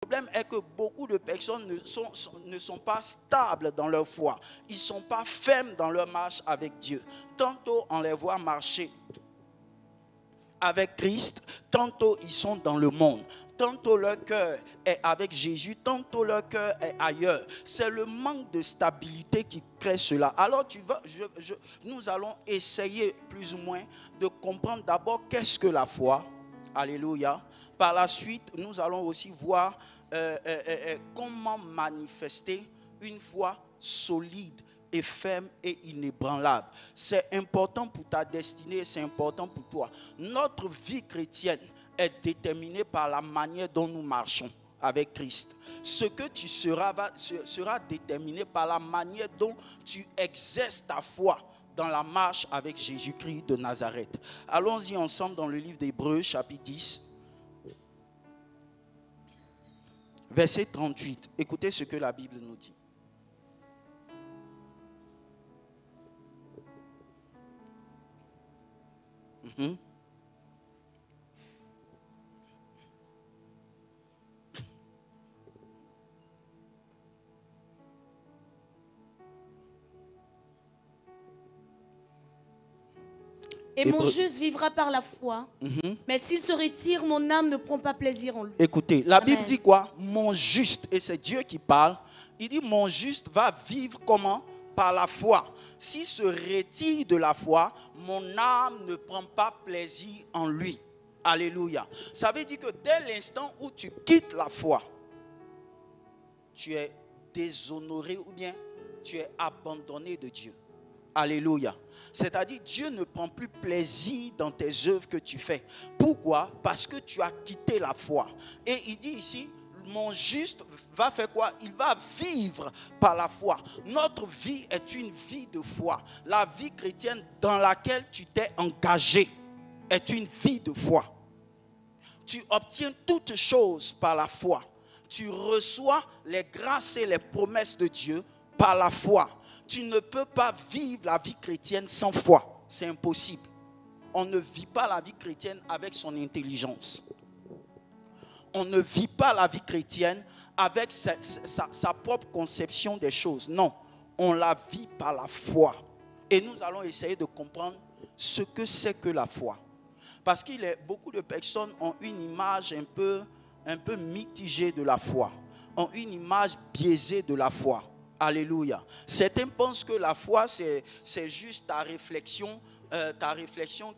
problème est que beaucoup de personnes ne sont pas stables dans leur foi. Ils ne sont pas fermes dans leur marche avec Dieu. Tantôt on les voit marcher avec Christ, tantôt ils sont dans le monde. Tantôt leur cœur est avec Jésus, tantôt leur cœur est ailleurs. C'est le manque de stabilité qui crée cela. Alors nous allons essayer plus ou moins de comprendre d'abord qu'est-ce que la foi. Alléluia. Par la suite, nous allons aussi voir comment manifester une foi solide et ferme et inébranlable. C'est important pour ta destinée, c'est important pour toi. Notre vie chrétienne est déterminée par la manière dont nous marchons avec Christ. Ce que tu seras sera déterminé par la manière dont tu exerces ta foi dans la marche avec Jésus-Christ de Nazareth. Allons-y ensemble dans le livre d'Hébreux, chapitre 10, verset 38. Écoutez ce que la Bible nous dit. Et mon juste vivra par la foi. Mais s'il se retire, mon âme ne prend pas plaisir en lui. Écoutez, la Amen. Bible dit quoi? Mon juste, et c'est Dieu qui parle. Il dit mon juste va vivre comment? Par la foi. S'il se retire de la foi, mon âme ne prend pas plaisir en lui. Alléluia. Ça veut dire que dès l'instant où tu quittes la foi, tu es déshonoré ou bien tu es abandonné de Dieu. Alléluia. C'est-à-dire Dieu ne prend plus plaisir dans tes œuvres que tu fais. Pourquoi? Parce que tu as quitté la foi. Et il dit ici, mon juste va faire quoi? Il va vivre par la foi. Notre vie est une vie de foi. La vie chrétienne dans laquelle tu t'es engagé est une vie de foi. Tu obtiens toutes choses par la foi. Tu reçois les grâces et les promesses de Dieu par la foi. Tu ne peux pas vivre la vie chrétienne sans foi. C'est impossible. On ne vit pas la vie chrétienne avec son intelligence. On ne vit pas la vie chrétienne avec sa propre conception des choses. Non, on la vit par la foi. Et nous allons essayer de comprendre ce que c'est que la foi. Parce que beaucoup de personnes ont une image un peu mitigée de la foi. Ont une image biaisée de la foi. Alléluia. Certains pensent que la foi, c'est juste ta réflexion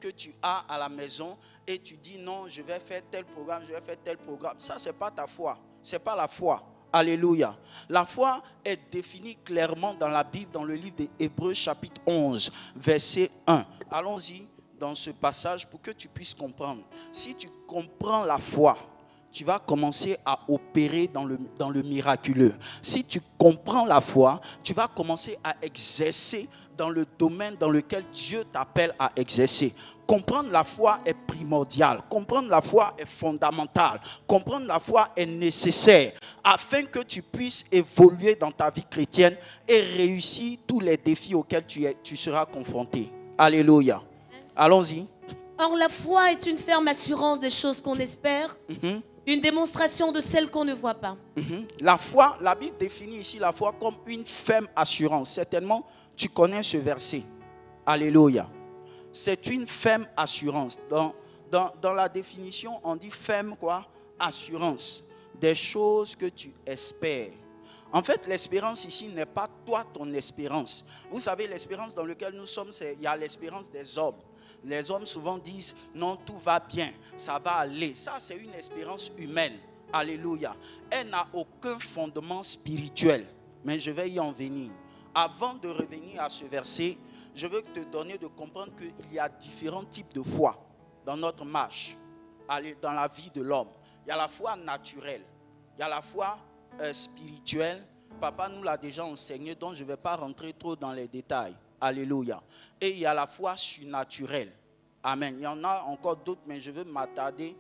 que tu as à la maison et tu dis non, je vais faire tel programme, je vais faire tel programme. Ça, ce n'est pas ta foi. Ce n'est pas la foi. Alléluia. La foi est définie clairement dans la Bible, dans le livre des Hébreux, chapitre 11, verset 1. Allons-y dans ce passage pour que tu puisses comprendre. Si tu comprends la foi, tu vas commencer à opérer dans le miraculeux. Si tu comprends la foi, tu vas commencer à exercer dans le domaine dans lequel Dieu t'appelle à exercer. Comprendre la foi est primordial. Comprendre la foi est fondamental. Comprendre la foi est nécessaire afin que tu puisses évoluer dans ta vie chrétienne et réussir tous les défis auxquels tu seras confronté. Alléluia. Allons-y. Or, la foi est une ferme assurance des choses qu'on espère, une démonstration de celles qu'on ne voit pas. La foi, la Bible définit ici la foi comme une ferme assurance. Certainement, tu connais ce verset. Alléluia. C'est une ferme assurance. Dans la définition, on dit ferme quoi? Assurance. Des choses que tu espères. En fait, l'espérance ici n'est pas toi ton espérance. Vous savez, l'espérance dans laquelle nous sommes, il y a l'espérance des hommes. Les hommes souvent disent, non, tout va bien, ça va aller. Ça, c'est une espérance humaine. Alléluia. Elle n'a aucun fondement spirituel. Mais je vais y en venir. Avant de revenir à ce verset, je veux te donner de comprendre qu'il y a différents types de foi dans notre marche, dans la vie de l'homme. Il y a la foi naturelle, il y a la foi spirituelle. Papa nous l'a déjà enseigné, donc je ne vais pas rentrer trop dans les détails. Alléluia. Et il y a la foi surnaturelle. Amen. Il y en a encore d'autres, mais je veux m'attarder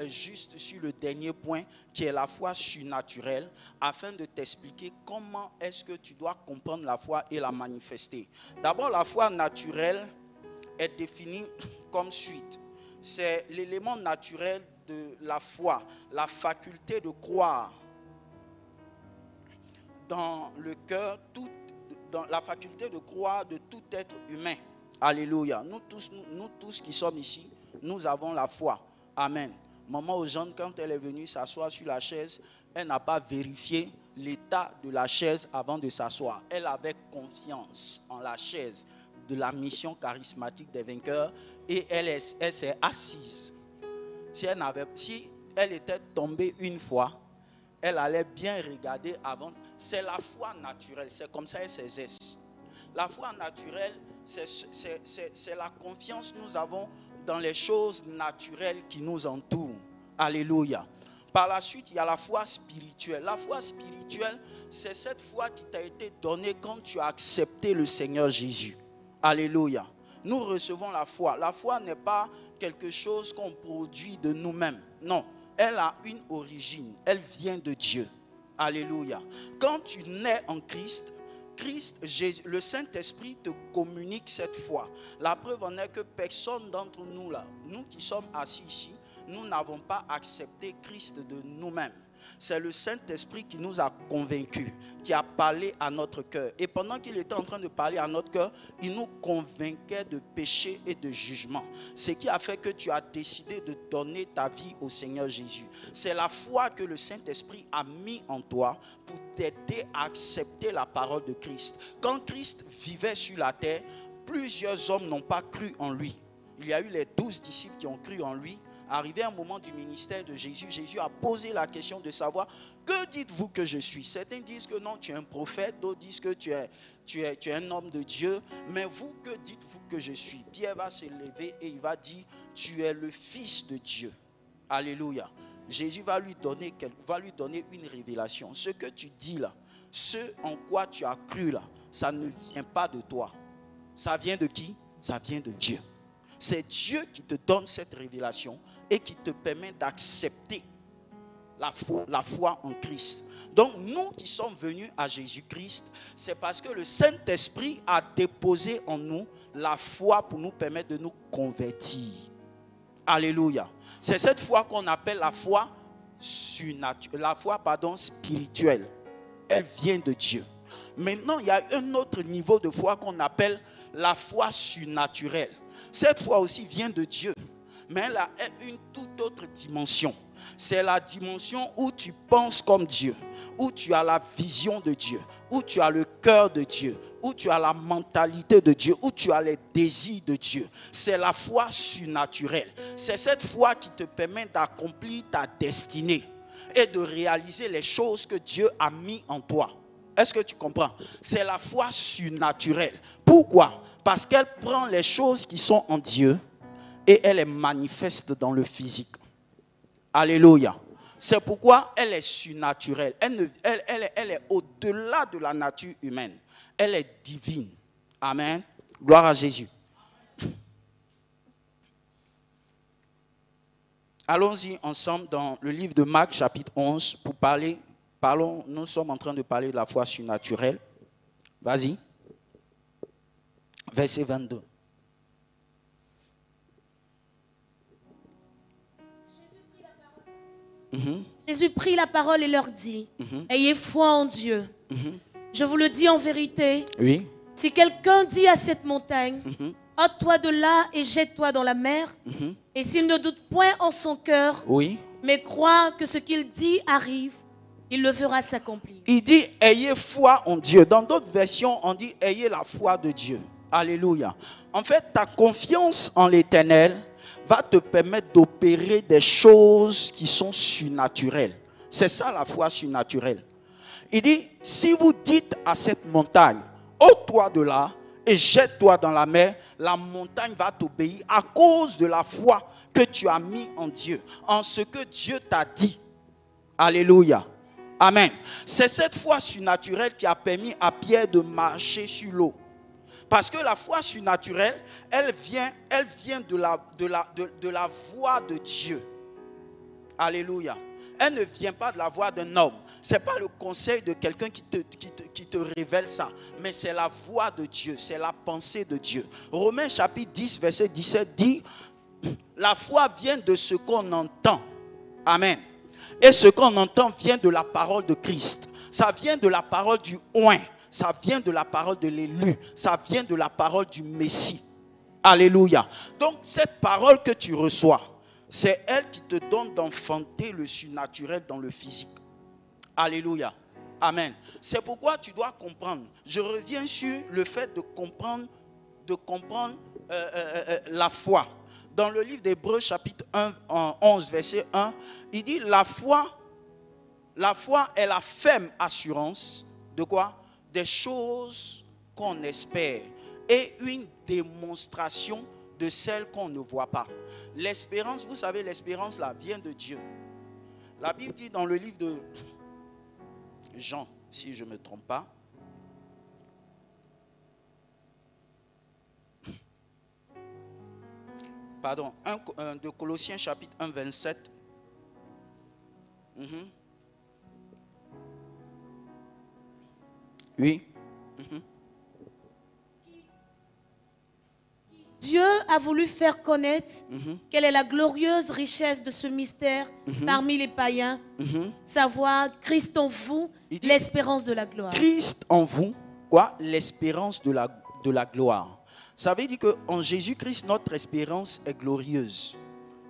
juste sur le dernier point, qui est la foi surnaturelle, afin de t'expliquer comment est-ce que tu dois comprendre la foi et la manifester. D'abord, la foi naturelle est définie comme suit. C'est l'élément naturel de la foi, la faculté de croire dans le cœur, dans la faculté de croire de tout être humain. Alléluia. Nous tous qui sommes ici, nous avons la foi. Amen. Maman Eugène, quand elle est venue s'asseoir sur la chaise, elle n'a pas vérifié l'état de la chaise avant de s'asseoir. Elle avait confiance en la chaise de la mission charismatique des vainqueurs et elle s'est assise. Si elle était tombée une fois, elle allait bien regarder avant. C'est la foi naturelle, c'est comme ça elle s'exerce. La foi naturelle, c'est la confiance que nous avons dans les choses naturelles qui nous entourent. Alléluia. Par la suite, il y a la foi spirituelle. La foi spirituelle, c'est cette foi qui t'a été donnée quand tu as accepté le Seigneur Jésus. Alléluia. Nous recevons la foi. La foi n'est pas quelque chose qu'on produit de nous-mêmes. Non, elle a une origine. Elle vient de Dieu. Alléluia. Quand tu nais en Christ, Jésus, le Saint-Esprit te communique cette foi. La preuve en est que personne d'entre nous là, nous qui sommes assis ici, nous n'avons pas accepté Christ de nous-mêmes. C'est le Saint-Esprit qui nous a convaincus, qui a parlé à notre cœur. Et pendant qu'il était en train de parler à notre cœur, il nous convainquait de péché et de jugement. Ce qui a fait que tu as décidé de donner ta vie au Seigneur Jésus. C'est la foi que le Saint-Esprit a mis en toi pour t'aider à accepter la parole de Christ. Quand Christ vivait sur la terre, plusieurs hommes n'ont pas cru en lui. Il y a eu les 12 disciples qui ont cru en lui. Arrivé un moment du ministère de Jésus, Jésus a posé la question de savoir que dites-vous que je suis. Certains disent que non, tu es un prophète, d'autres disent que tu es un homme de Dieu. Mais vous, que dites-vous que je suis? Pierre va se lever et il va dire, tu es le Fils de Dieu. Alléluia. Jésus va lui donner une révélation. Ce que tu dis là, ce en quoi tu as cru là, ça ne vient pas de toi. Ça vient de qui? Ça vient de Dieu. C'est Dieu qui te donne cette révélation et qui te permet d'accepter la foi en Christ. Donc nous qui sommes venus à Jésus-Christ, c'est parce que le Saint-Esprit a déposé en nous la foi pour nous permettre de nous convertir. Alléluia. C'est cette foi qu'on appelle la foi spirituelle. Elle vient de Dieu. Maintenant, il y a un autre niveau de foi qu'on appelle la foi surnaturelle. Cette foi aussi vient de Dieu, mais elle a une toute autre dimension. C'est la dimension où tu penses comme Dieu, où tu as la vision de Dieu, où tu as le cœur de Dieu, où tu as la mentalité de Dieu, où tu as les désirs de Dieu. C'est la foi surnaturelle. C'est cette foi qui te permet d'accomplir ta destinée et de réaliser les choses que Dieu a mis en toi. Est-ce que tu comprends? C'est la foi surnaturelle. Pourquoi? Parce qu'elle prend les choses qui sont en Dieu et elle les manifeste dans le physique. Alléluia. C'est pourquoi elle est surnaturelle. Elle est au-delà de la nature humaine. Elle est divine. Amen. Gloire à Jésus. Allons-y ensemble dans le livre de Marc, chapitre 11, pour parler. Nous sommes en train de parler de la foi surnaturelle. Vas-y. Verset 22. Jésus prit la parole et leur dit, ayez foi en Dieu. Je vous le dis en vérité, oui. Si quelqu'un dit à cette montagne, ôte-toi de là et jette-toi dans la mer, et s'il ne doute point en son cœur, oui, mais croit que ce qu'il dit arrive, il le fera s'accomplir. Il dit, ayez foi en Dieu. Dans d'autres versions, on dit, ayez la foi de Dieu. Alléluia. En fait, ta confiance en l'Éternel va te permettre d'opérer des choses qui sont surnaturelles. C'est ça la foi surnaturelle. Il dit, si vous dites à cette montagne, ôte-toi de là et jette-toi dans la mer, la montagne va t'obéir à cause de la foi que tu as mis en Dieu, en ce que Dieu t'a dit. Alléluia. Amen. C'est cette foi surnaturelle qui a permis à Pierre de marcher sur l'eau. Parce que la foi surnaturelle, elle vient de la voix de Dieu. Alléluia. Elle ne vient pas de la voix d'un homme. Ce n'est pas le conseil de quelqu'un qui te révèle ça. Mais c'est la voix de Dieu. C'est la pensée de Dieu. Romains chapitre 10, verset 17 dit, la foi vient de ce qu'on entend. Amen. Et ce qu'on entend vient de la parole de Christ. Ça vient de la parole du oint. Ça vient de la parole de l'élu. Ça vient de la parole du Messie. Alléluia. Donc cette parole que tu reçois, c'est elle qui te donne d'enfanter le surnaturel dans le physique. Alléluia. Amen. C'est pourquoi tu dois comprendre. Je reviens sur le fait de comprendre la foi. Dans le livre d'Hébreux chapitre 11 verset 1, il dit la foi est la ferme assurance de quoi? Des choses qu'on espère et une démonstration de celles qu'on ne voit pas. L'espérance, vous savez, l'espérance là vient de Dieu. La Bible dit dans le livre de Jean, si je ne me trompe pas, pardon, de Colossiens chapitre 1, 27. Oui. Dieu a voulu faire connaître quelle est la glorieuse richesse de ce mystère parmi les païens, savoir Christ en vous, l'espérance de la gloire. Christ en vous, quoi? L'espérance de la gloire. Ça veut dire qu'en Jésus-Christ, notre espérance est glorieuse.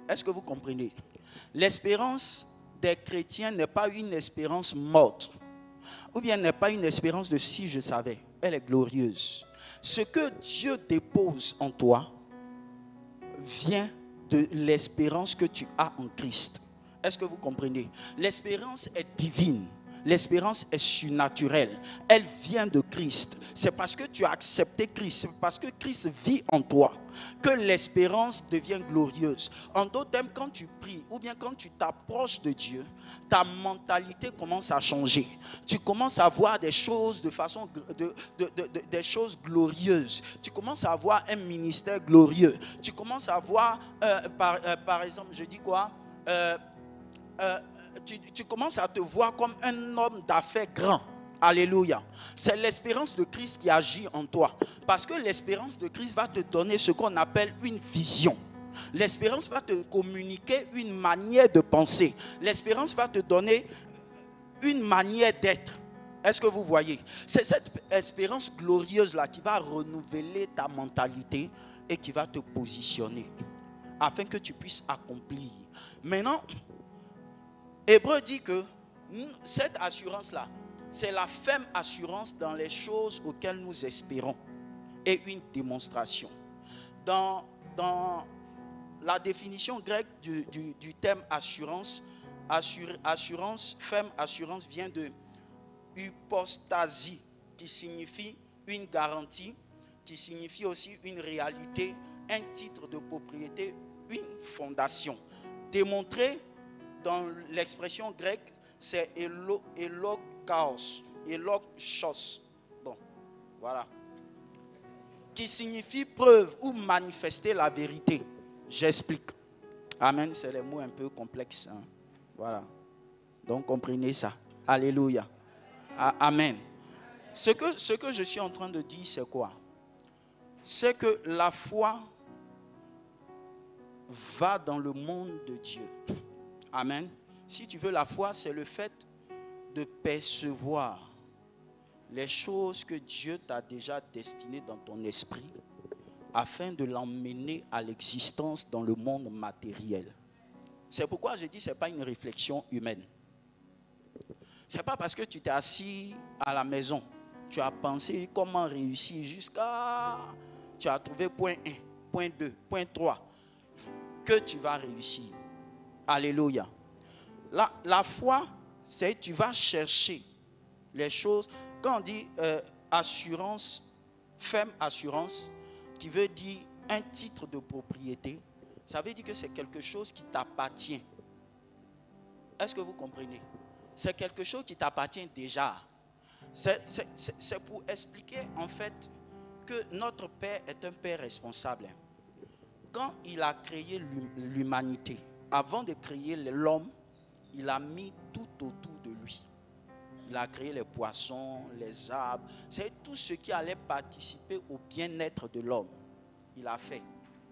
Est-ce que vous comprenez? L'espérance des chrétiens n'est pas une espérance morte. Ou bien n'est pas une espérance de si je savais. Elle est glorieuse. Ce que Dieu dépose en toi vient de l'espérance que tu as en Christ. Est-ce que vous comprenez? L'espérance est divine. L'espérance est surnaturelle. Elle vient de Christ. C'est parce que tu as accepté Christ, c'est parce que Christ vit en toi que l'espérance devient glorieuse. En d'autres termes, quand tu pries ou bien quand tu t'approches de Dieu, ta mentalité commence à changer. Tu commences à voir des choses de façon des choses glorieuses. Tu commences à avoir un ministère glorieux. Tu commences à voir, par exemple, je dis quoi? Tu commences à te voir comme un homme d'affaires grand. Alléluia. C'est l'espérance de Christ qui agit en toi. Parce que l'espérance de Christ va te donner ce qu'on appelle une vision. L'espérance va te communiquer une manière de penser. L'espérance va te donner une manière d'être. Est-ce que vous voyez? C'est cette espérance glorieuse-là qui va renouveler ta mentalité et qui va te positionner afin que tu puisses accomplir. Maintenant, Hébreu dit que cette assurance-là, c'est la ferme assurance dans les choses auxquelles nous espérons et une démonstration. Dans la définition grecque du terme assurance, ferme assurance vient de hypostasie, qui signifie une garantie, qui signifie aussi une réalité, un titre de propriété, une fondation. Démontrer dans l'expression grecque, c'est elokos. Bon, voilà. Qui signifie preuve ou manifester la vérité. J'explique. Amen, c'est les mots un peu complexes. Hein. Voilà. Donc comprenez ça. Alléluia. Amen. Ce que je suis en train de dire, c'est quoi? C'est que la foi va dans le monde de Dieu. Amen. Si tu veux, la foi, c'est le fait de percevoir les choses que Dieu t'a déjà destinées dans ton esprit afin de l'emmener à l'existence dans le monde matériel. C'est pourquoi je dis que ce n'est pas une réflexion humaine. Ce n'est pas parce que tu t'es assis à la maison, tu as pensé comment réussir jusqu'à... Tu as trouvé point 1, point 2, point 3, que tu vas réussir. Alléluia. La foi, c'est tu vas chercher les choses. Quand on dit assurance, ferme assurance, qui veut dire un titre de propriété, ça veut dire que c'est quelque chose qui t'appartient. Est-ce que vous comprenez? C'est quelque chose qui t'appartient déjà. C'est pour expliquer en fait que notre Père est un Père responsable. Quand il a créé l'humanité, avant de créer l'homme, il a mis tout autour de lui. Il a créé les poissons, les arbres, c'est tout ce qui allait participer au bien-être de l'homme. Il a fait.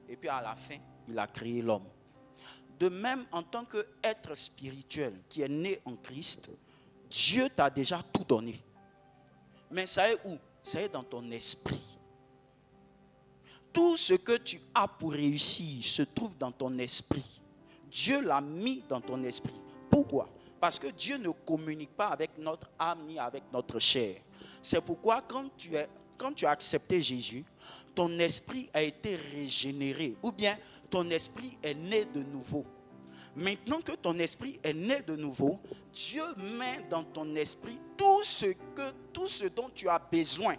Et puis à la fin, il a créé l'homme. De même, en tant qu'être spirituel qui est né en Christ, Dieu t'a déjà tout donné. Mais ça est où? Ça est dans ton esprit. Tout ce que tu as pour réussir se trouve dans ton esprit. Dieu l'a mis dans ton esprit. Pourquoi? Parce que Dieu ne communique pas avec notre âme ni avec notre chair. C'est pourquoi quand tu as accepté Jésus, ton esprit a été régénéré. Ou bien ton esprit est né de nouveau. Maintenant que ton esprit est né de nouveau, Dieu met dans ton esprit tout ce dont tu as besoin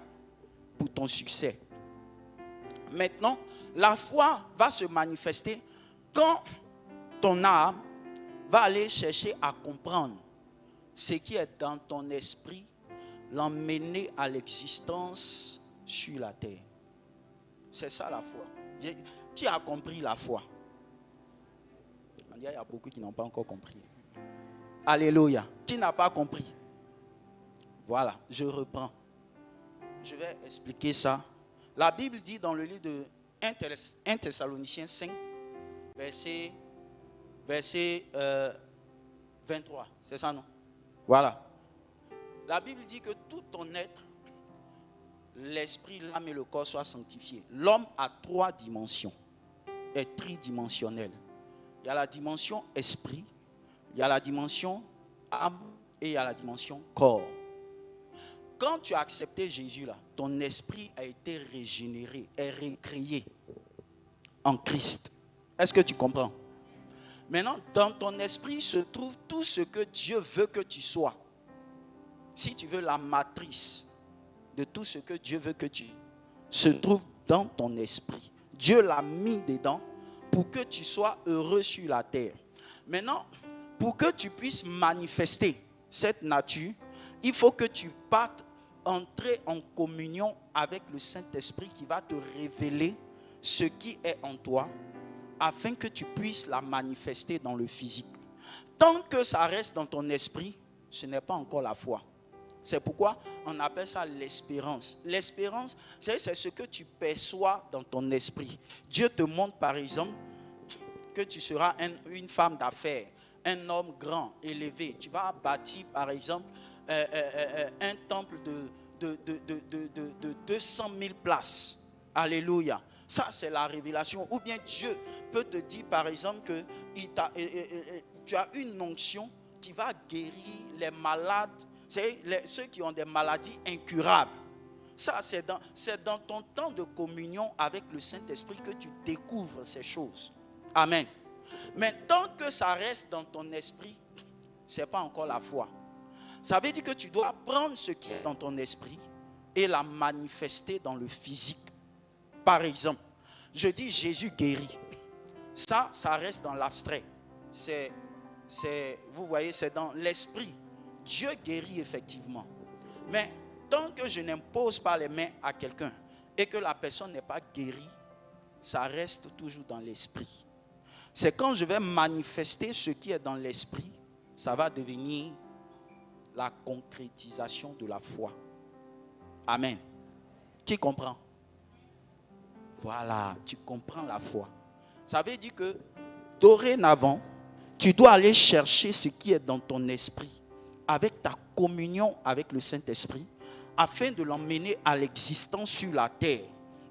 pour ton succès. Maintenant, la foi va se manifester quand ton âme va aller chercher à comprendre ce qui est dans ton esprit, l'emmener à l'existence sur la terre. C'est ça la foi. Qui a compris la foi? Il y a beaucoup qui n'ont pas encore compris. Alléluia. Qui n'a pas compris? Voilà, je reprends. Je vais expliquer ça. La Bible dit dans le livre de 1 Thessaloniciens 5, verset 23. C'est ça, non? Voilà. La Bible dit que tout ton être, l'esprit, l'âme et le corps soient sanctifiés. L'homme a 3 dimensions, est tridimensionnel. Il y a la dimension esprit, il y a la dimension âme et il y a la dimension corps. Quand tu as accepté Jésus là, ton esprit a été régénéré, est recréé en Christ. Est-ce que tu comprends? Maintenant, dans ton esprit se trouve tout ce que Dieu veut que tu sois. Si tu veux, la matrice de tout ce que Dieu veut que tu se trouve dans ton esprit. Dieu l'a mis dedans pour que tu sois heureux sur la terre. Maintenant, pour que tu puisses manifester cette nature, il faut que tu partes entrer en communion avec le Saint-Esprit qui va te révéler ce qui est en toi afin que tu puisses la manifester dans le physique. Tant que ça reste dans ton esprit, ce n'est pas encore la foi. C'est pourquoi on appelle ça l'espérance. L'espérance, c'est ce que tu perçois dans ton esprit. Dieu te montre par exemple que tu seras une femme d'affaires, un homme grand, élevé. Tu vas bâtir par exemple un temple de 200 000 places. Alléluia. Ça, c'est la révélation. Ou bien Dieu peut te dire, par exemple, que tu as une onction qui va guérir les malades, ceux qui ont des maladies incurables. Ça, c'est dans ton temps de communion avec le Saint-Esprit que tu découvres ces choses. Amen. Mais tant que ça reste dans ton esprit, ce n'est pas encore la foi. Ça veut dire que tu dois prendre ce qui est dans ton esprit et la manifester dans le physique. Par exemple, je dis Jésus guérit. Ça reste dans l'abstrait. Vous voyez, c'est dans l'esprit. Dieu guérit effectivement. Mais tant que je n'impose pas les mains à quelqu'un et que la personne n'est pas guérie, ça reste toujours dans l'esprit. C'est quand je vais manifester ce qui est dans l'esprit, ça va devenir la concrétisation de la foi. Amen. Qui comprend? Voilà, tu comprends la foi. Ça veut dire que dorénavant, tu dois aller chercher ce qui est dans ton esprit avec ta communion avec le Saint-Esprit afin de l'emmener à l'existence sur la terre.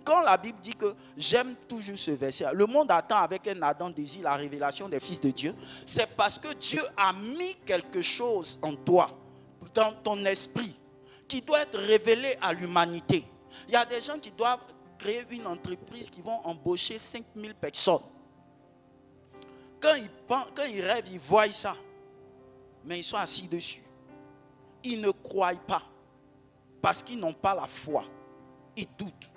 Quand la Bible dit que j'aime toujours ce verset, le monde attend avec un ardent désir la révélation des fils de Dieu, c'est parce que Dieu a mis quelque chose en toi, dans ton esprit, qui doit être révélé à l'humanité. Il y a des gens qui doivent créer une entreprise qui vont embaucher 5000 personnes. Quand ils rêvent, ils voient ça, mais ils sont assis dessus. Ils ne croient pas parce qu'ils n'ont pas la foi. Ils doutent.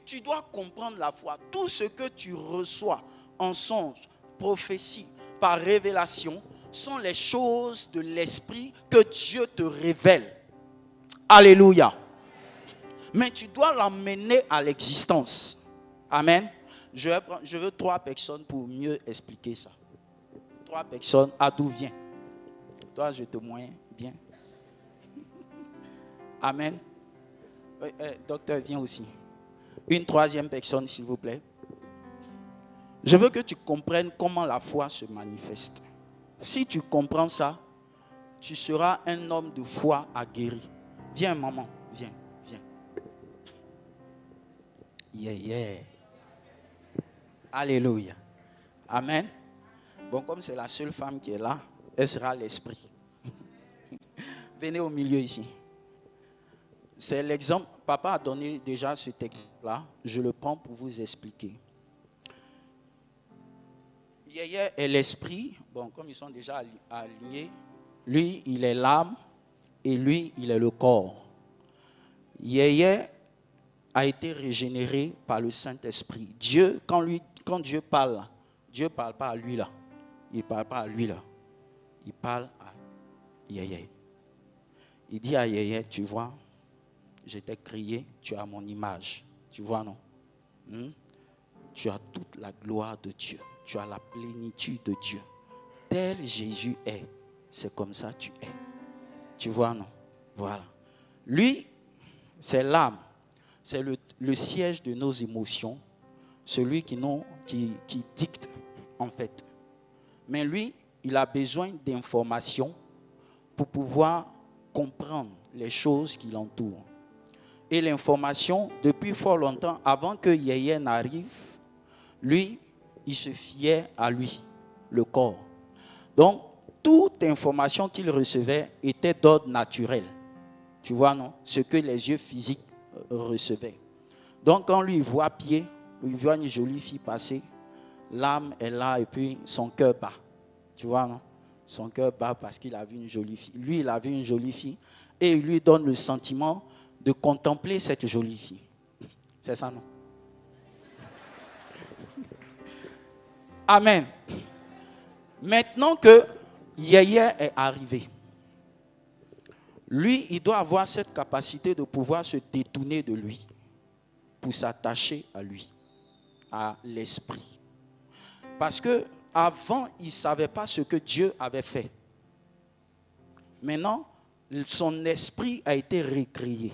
Tu dois comprendre la foi. Tout ce que tu reçois en songe, prophétie, par révélation, sont les choses de l'esprit que Dieu te révèle. Alléluia. Mais tu dois l'emmener à l'existence. Amen. Je veux 3 personnes pour mieux expliquer ça. 3 personnes. Adou, viens. Toi, je te moyen. Bien. Amen. Docteur, viens aussi. Une 3e personne, s'il vous plaît. Je veux que tu comprennes comment la foi se manifeste. Si tu comprends ça, tu seras un homme de foi aguerri. Viens, maman, viens, viens. Yeah, yeah. Alléluia. Amen. Bon, comme c'est la seule femme qui est là, elle sera l'esprit. Venez au milieu ici. C'est l'exemple. Papa a donné déjà ce texte-là. Je le prends pour vous expliquer. Yéyé est l'esprit. Bon, comme ils sont déjà alignés, lui, il est l'âme et lui, il est le corps. Yéyé a été régénéré par le Saint-Esprit. Dieu, quand Dieu parle pas à lui là. Il ne parle pas à lui là. Il parle à Yéyé. Il dit à Yéyé, tu vois, je t'ai créé, tu as mon image. Tu vois, non? Tu as toute la gloire de Dieu. Tu as la plénitude de Dieu. Tel Jésus est, c'est comme ça tu es. Tu vois, non? Voilà. Lui, c'est l'âme. C'est le siège de nos émotions. Celui qui dicte, en fait. Mais lui, il a besoin d'informations pour pouvoir comprendre les choses qui l'entourent. Et l'information, depuis fort longtemps, avant que Yéyé n'arrive, lui, il se fiait à lui, le corps. Donc, toute information qu'il recevait était d'ordre naturel. Tu vois, non? Ce que les yeux physiques recevaient. Donc, quand lui, il voit pied, il voit une jolie fille passer, l'âme est là et puis son cœur bat. Tu vois, non? Son cœur bat parce qu'il a vu une jolie fille. Lui, il a vu une jolie fille et il lui donne le sentiment de contempler cette jolie fille. C'est ça, non? Amen. Maintenant que Yéyé est arrivé, lui, il doit avoir cette capacité de pouvoir se détourner de lui pour s'attacher à lui, à l'esprit. Parce que avant, il ne savait pas ce que Dieu avait fait. Maintenant, son esprit a été recréé.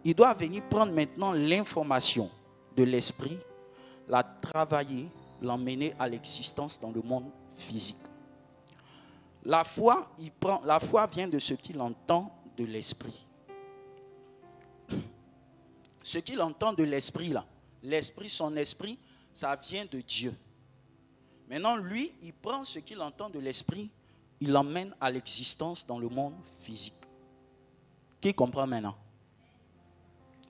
Il doit venir prendre maintenant l'information de l'esprit, la travailler, l'emmener à l'existence dans le monde physique. La foi vient de ce qu'il entend de l'esprit. Ce qu'il entend de l'esprit là, l'esprit, son esprit, ça vient de Dieu. Maintenant, lui, il prend ce qu'il entend de l'esprit, il l'emmène à l'existence dans le monde physique. Qui comprend maintenant?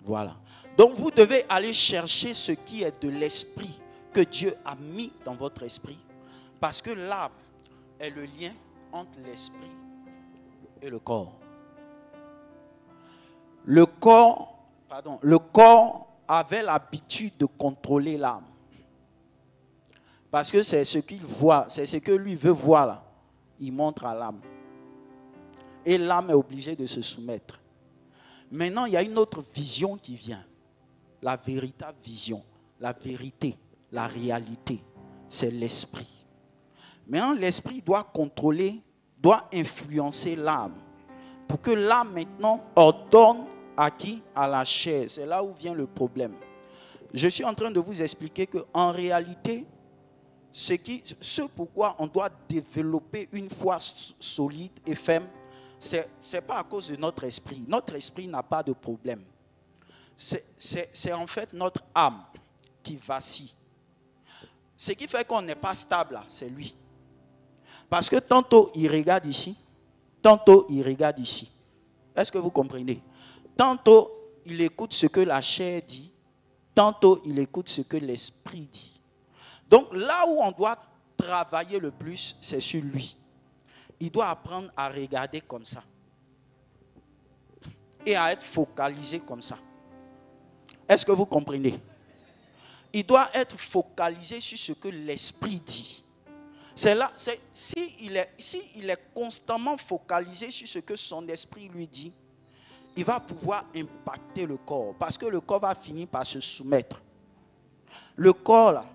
Voilà. Donc, vous devez aller chercher ce qui est de l'esprit que Dieu a mis dans votre esprit. Parce que l'âme est le lien entre l'esprit et le corps. Le corps avait l'habitude de contrôler l'âme. Parce que c'est ce qu'il voit, c'est ce que lui veut voir là. Il montre à l'âme. Et l'âme est obligée de se soumettre. Maintenant, il y a une autre vision qui vient. La véritable vision, la vérité, la réalité, c'est l'esprit. Maintenant, l'esprit doit contrôler, doit influencer l'âme. Pour que l'âme maintenant ordonne à qui? À la chair. C'est là où vient le problème. Je suis en train de vous expliquer qu'en réalité, ce pourquoi on doit développer une foi solide et ferme, c'est pas à cause de notre esprit. Notre esprit n'a pas de problème. C'est en fait notre âme qui vacille. Ce qui fait qu'on n'est pas stable, c'est lui. Parce que tantôt il regarde ici, tantôt il regarde ici. Est-ce que vous comprenez? Tantôt il écoute ce que la chair dit, tantôt il écoute ce que l'esprit dit. Donc là où on doit travailler le plus, c'est sur lui. Il doit apprendre à regarder comme ça. Et à être focalisé comme ça. Est-ce que vous comprenez? Il doit être focalisé sur ce que l'esprit dit. C'est là, s'il est constamment focalisé sur ce que son esprit lui dit, il va pouvoir impacter le corps. Parce que le corps va finir par se soumettre. Le corps, là,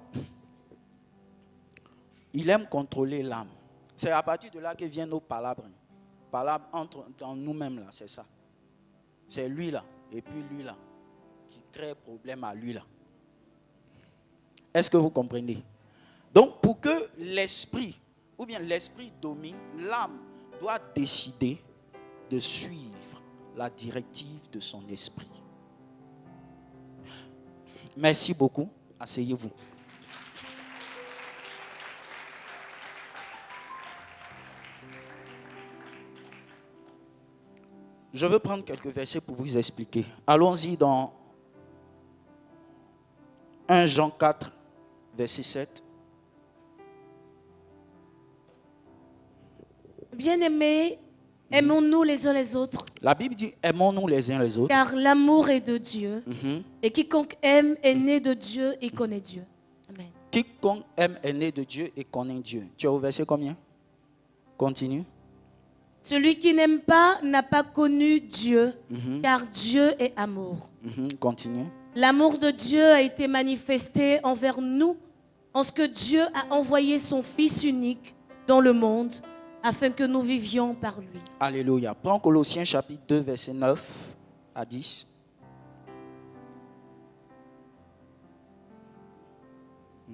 il aime contrôler l'âme. C'est à partir de là que viennent nos palabres. Palabres dans nous-mêmes, là, c'est ça. C'est lui, là, et puis lui, là, qui crée problème à lui, là. Est-ce que vous comprenez? Donc, pour que l'esprit, ou bien l'esprit domine, l'âme doit décider de suivre la directive de son esprit. Merci beaucoup. Asseyez-vous. Je veux prendre quelques versets pour vous expliquer. Allons-y dans 1 Jean 4, verset 7. Bien-aimés, aimons-nous les uns les autres. La Bible dit aimons-nous les uns les autres. Car l'amour est de Dieu. Et quiconque aime est né de Dieu et connaît Dieu. Amen. Quiconque aime est né de Dieu et connaît Dieu. Tu es au verset combien? Continue. Celui qui n'aime pas n'a pas connu Dieu, car Dieu est amour. Continue. L'amour de Dieu a été manifesté envers nous en ce que Dieu a envoyé son Fils unique dans le monde afin que nous vivions par lui. Alléluia. Prends Colossiens chapitre 2, verset 9 à 10.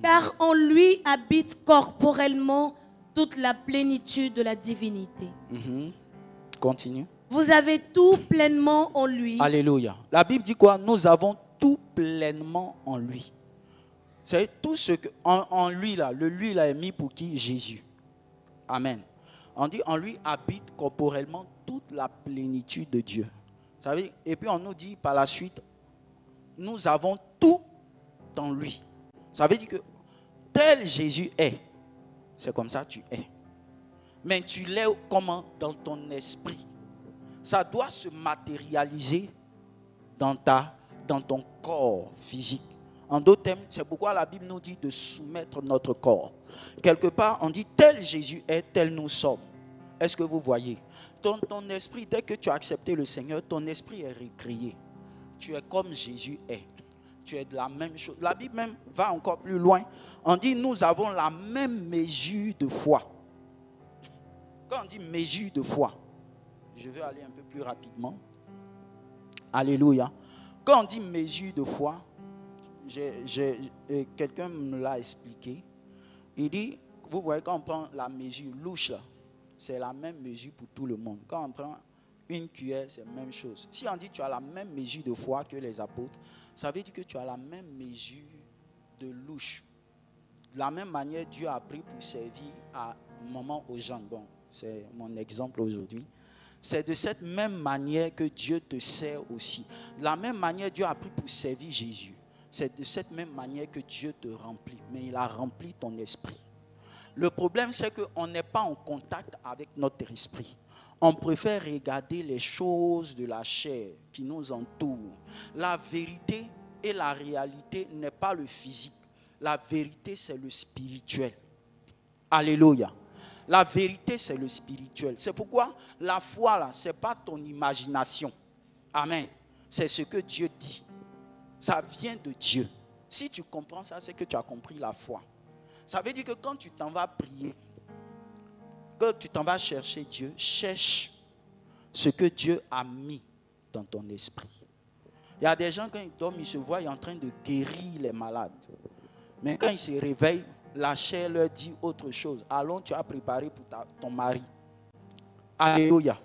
Car en lui habite corporellement toute la plénitude de la divinité. Continue. Vous avez tout pleinement en lui. Alléluia. La Bible dit quoi? Nous avons tout pleinement en lui. C'est tout ce que en lui là, le lui là est mis pour qui? Jésus. Amen. On dit en lui habite corporellement toute la plénitude de Dieu. Vous savez? Et puis on nous dit par la suite, nous avons tout en lui. Ça veut dire que tel Jésus est, c'est comme ça que tu es. Mais tu l'es comment? Dans ton esprit. Ça doit se matérialiser dans ton corps physique. En d'autres termes, c'est pourquoi la Bible nous dit de soumettre notre corps. Quelque part, on dit tel Jésus est, tel nous sommes. Est-ce que vous voyez? Ton esprit, dès que tu as accepté le Seigneur, ton esprit est récréé. Tu es comme Jésus est. Tu es de la même chose. La Bible même va encore plus loin. On dit nous avons la même mesure de foi. Quand on dit mesure de foi, je vais aller un peu plus rapidement. Alléluia. Quand on dit mesure de foi, quelqu'un me l'a expliqué. Il dit, vous voyez, quand on prend la mesure louche, c'est la même mesure pour tout le monde. Quand on prend une cuillère, c'est la même chose. Si on dit que tu as la même mesure de foi que les apôtres, ça veut dire que tu as la même mesure de louche. De la même manière, Dieu a pris pour servir à un moment aux gens. Bon, c'est mon exemple aujourd'hui. C'est de cette même manière que Dieu te sert aussi. De la même manière, Dieu a pris pour servir Jésus. C'est de cette même manière que Dieu te remplit. Mais il a rempli ton esprit. Le problème, c'est qu'on n'est pas en contact avec notre esprit. On préfère regarder les choses de la chair qui nous entourent. La vérité et la réalité n'est pas le physique. La vérité, c'est le spirituel. Alléluia. La vérité, c'est le spirituel. C'est pourquoi la foi, là, ce n'est pas ton imagination. Amen. C'est ce que Dieu dit. Ça vient de Dieu. Si tu comprends ça, c'est que tu as compris la foi. Ça veut dire que quand tu t'en vas prier, quand tu t'en vas chercher Dieu, cherche ce que Dieu a mis dans ton esprit. Il y a des gens, quand ils dorment, ils se voient en train de guérir les malades. Mais quand ils se réveillent, la chair leur dit autre chose. Allons, tu as préparé pour ton mari. Alléluia.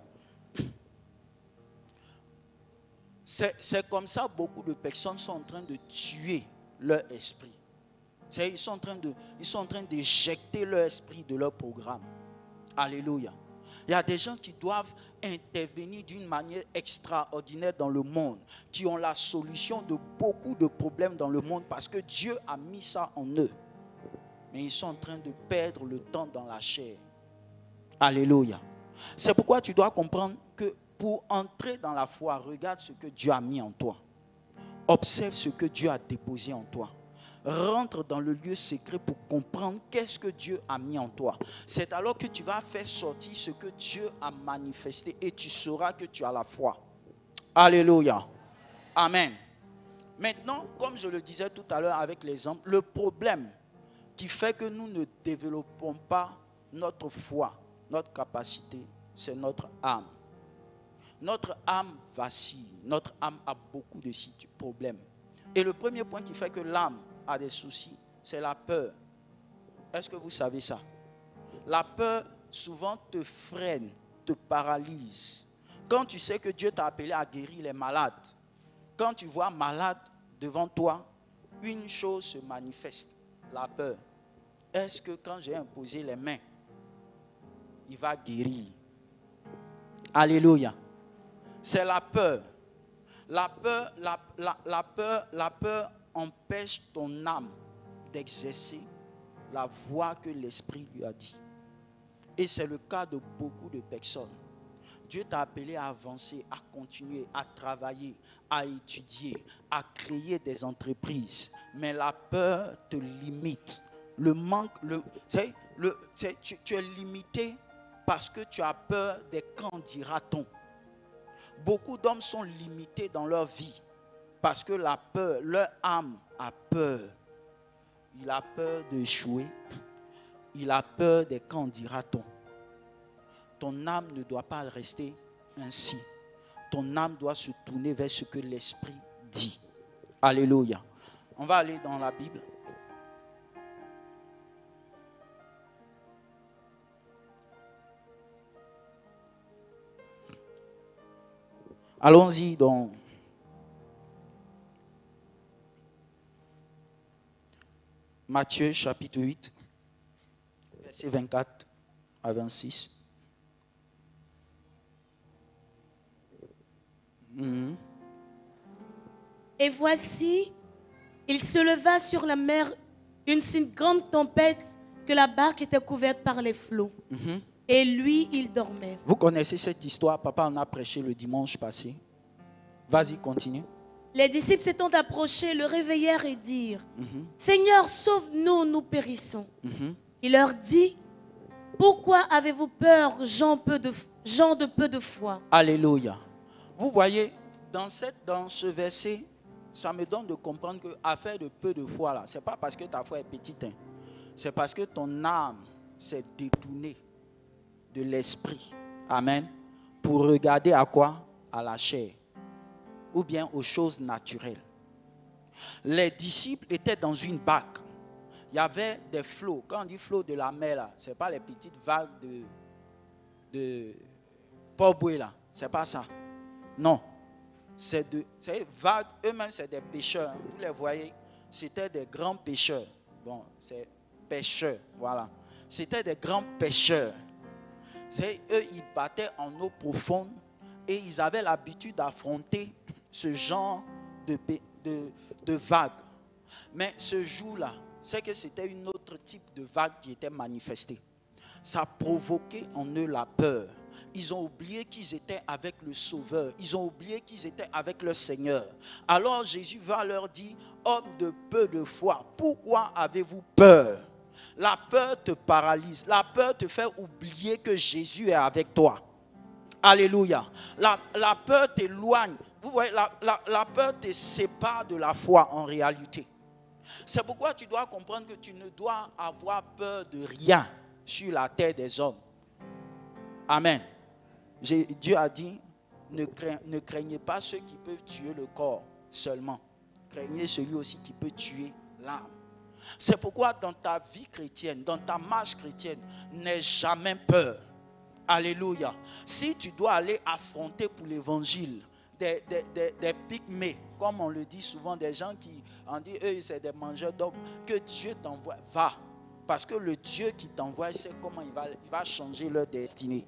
C'est comme ça, beaucoup de personnes sont en train de tuer leur esprit. Ils sont en train d'éjecter leur esprit de leur programme. Alléluia. Il y a des gens qui doivent intervenir d'une manière extraordinaire dans le monde, qui ont la solution de beaucoup de problèmes dans le monde parce que Dieu a mis ça en eux. Mais ils sont en train de perdre le temps dans la chair. Alléluia. C'est pourquoi tu dois comprendre que pour entrer dans la foi, regarde ce que Dieu a mis en toi. Observe ce que Dieu a déposé en toi. Rentre dans le lieu secret pour comprendre qu'est-ce que Dieu a mis en toi. C'est alors que tu vas faire sortir ce que Dieu a manifesté et tu sauras que tu as la foi. Alléluia. Amen. Maintenant, comme je le disais tout à l'heure avec l'exemple, le problème qui fait que nous ne développons pas notre foi, notre capacité, c'est notre âme. Notre âme vacille, notre âme a beaucoup de problèmes. Et le premier point qui fait que l'âme a des soucis, c'est la peur. Est-ce que vous savez ça? La peur souvent te freine te paralyse. Quand tu sais que Dieu t'a appelé à guérir les malades, quand tu vois malade devant toi, une chose se manifeste, la peur. Est-ce que quand j'ai imposé les mains, il va guérir? Alléluia. C'est la peur. La peur empêche ton âme d'exercer la voie que l'Esprit lui a dit. Et c'est le cas de beaucoup de personnes. Dieu t'a appelé à avancer, à continuer, à travailler, à étudier, à créer des entreprises. Mais la peur te limite. Le manque, tu es limité parce que tu as peur des qu'en dira-t-on. Beaucoup d'hommes sont limités dans leur vie parce que la peur, leur âme a peur. Il a peur d'échouer. Il a peur des qu'en dira-t-on. Ton âme ne doit pas rester ainsi. Ton âme doit se tourner vers ce que l'Esprit dit. Alléluia. On va aller dans la Bible. Allons-y dans Matthieu chapitre 8, versets 24 à 26. Et voici, il se leva sur la mer une si grande tempête que la barque était couverte par les flots. Et lui, il dormait. Vous connaissez cette histoire, papa en a prêché le dimanche passé. Vas-y, continue. Les disciples s'étant approchés, le réveillèrent et dirent, Seigneur, sauve-nous, nous périssons. Il leur dit, pourquoi avez-vous peur, gens de peu de foi? Alléluia. Vous voyez, dans ce verset, ça me donne de comprendre que affaire de peu de foi, là, ce n'est pas parce que ta foi est petite, hein. C'est parce que ton âme s'est détournée de l'esprit. Amen. Pour regarder à quoi? À la chair. Ou bien aux choses naturelles. Les disciples étaient dans une barque. Il y avait des flots. Quand on dit flots de la mer, là, ce n'est pas les petites vagues de Port-Boué, là. Ce n'est pas ça. Non. C'est vagues. Eux-mêmes, c'est des pêcheurs. Vous les voyez. C'était des grands pêcheurs. Bon, c'est pêcheurs. Voilà. C'était des grands pêcheurs. Eux, ils battaient en eau profonde et ils avaient l'habitude d'affronter ce genre de vagues. Mais ce jour-là, c'est que c'était un autre type de vague qui était manifestée. Ça provoquait en eux la peur. Ils ont oublié qu'ils étaient avec le Sauveur. Ils ont oublié qu'ils étaient avec le Seigneur. Alors Jésus va leur dire, hommes de peu de foi, pourquoi avez-vous peur? La peur te paralyse. La peur te fait oublier que Jésus est avec toi. Alléluia. La peur t'éloigne. Vous voyez, la peur te sépare de la foi en réalité. C'est pourquoi tu dois comprendre que tu ne dois avoir peur de rien sur la terre des hommes. Amen. Dieu a dit, ne craignez pas ceux qui peuvent tuer le corps seulement. Craignez celui aussi qui peut tuer l'âme. C'est pourquoi dans ta vie chrétienne, dans ta marche chrétienne, n'aie jamais peur. Alléluia. Si tu dois aller affronter pour l'évangile des pygmées, comme on le dit souvent, des gens qui on dit eux c'est des mangeurs d'hommes, que Dieu t'envoie, va. Parce que le Dieu qui t'envoie sait comment il va changer leur destinée.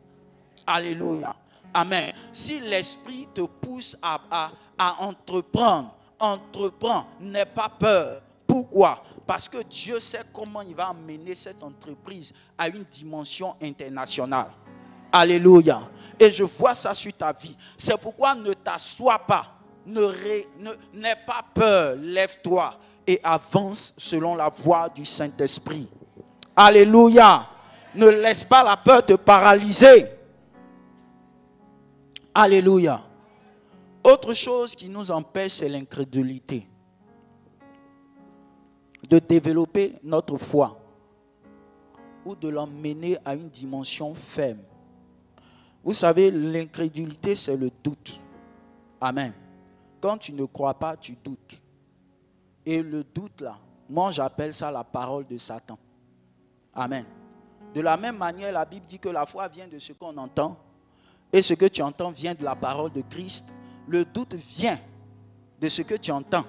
Alléluia. Amen. Si l'esprit te pousse à entreprendre, entreprends, n'aie pas peur. Pourquoi? Parce que Dieu sait comment il va amener cette entreprise à une dimension internationale. Alléluia. Et je vois ça sur ta vie. C'est pourquoi ne t'assois pas. N'aie pas peur. Lève-toi et avance selon la voie du Saint-Esprit. Alléluia. Ne laisse pas la peur te paralyser. Alléluia. Autre chose qui nous empêche, c'est l'incrédulité. De développer notre foi ou de l'emmener à une dimension ferme. Vous savez, l'incrédulité, c'est le doute. Amen. Quand tu ne crois pas, tu doutes. Et le doute, là, moi j'appelle ça la parole de Satan. Amen. De la même manière, la Bible dit que la foi vient de ce qu'on entend. et ce que tu entends vient de la parole de Christ, le doute vient de ce que tu entends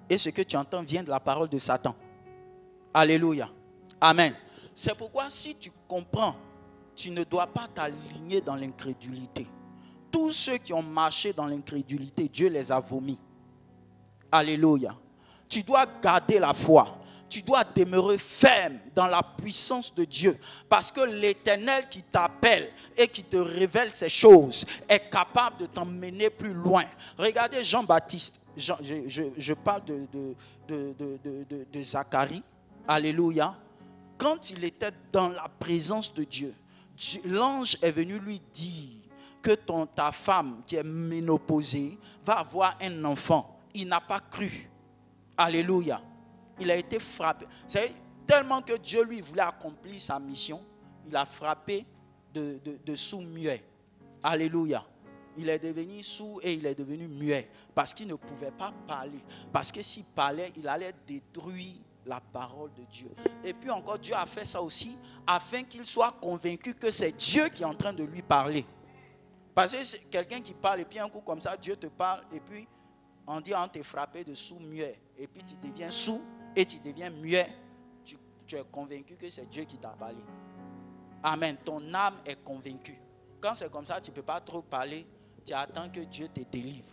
et ce que tu entends vient de la parole de Satan. Alléluia. Amen. C'est pourquoi si tu comprends, tu ne dois pas t'aligner dans l'incrédulité. Tous ceux qui ont marché dans l'incrédulité, Dieu les a vomis. Alléluia. Tu dois garder la foi. Tu dois demeurer ferme dans la puissance de Dieu. Parce que l'Éternel qui t'appelle et qui te révèle ces choses est capable de t'emmener plus loin. Regardez Jean-Baptiste. Je parle de Zacharie. Alléluia. Quand il était dans la présence de Dieu, l'ange est venu lui dire que ta femme qui est ménopausée va avoir un enfant. Il n'a pas cru. Alléluia. Il a été frappé. C'est tellement que Dieu lui voulait accomplir sa mission, il a frappé de sourd-muet. Alléluia. Il est devenu sourd et il est devenu muet parce qu'il ne pouvait pas parler. Parce que s'il parlait, il allait détruire la parole de Dieu. Et puis encore, Dieu a fait ça aussi afin qu'il soit convaincu que c'est Dieu qui est en train de lui parler. Parce que c'est quelqu'un qui parle et puis un coup comme ça, Dieu te parle et puis on dit on t'est frappé de sourd-muet. Et puis tu deviens sourd et tu deviens muet. Tu es convaincu que c'est Dieu qui t'a parlé. Amen. Ton âme est convaincue. Quand c'est comme ça, tu ne peux pas trop parler. Tu attends que Dieu te délivre.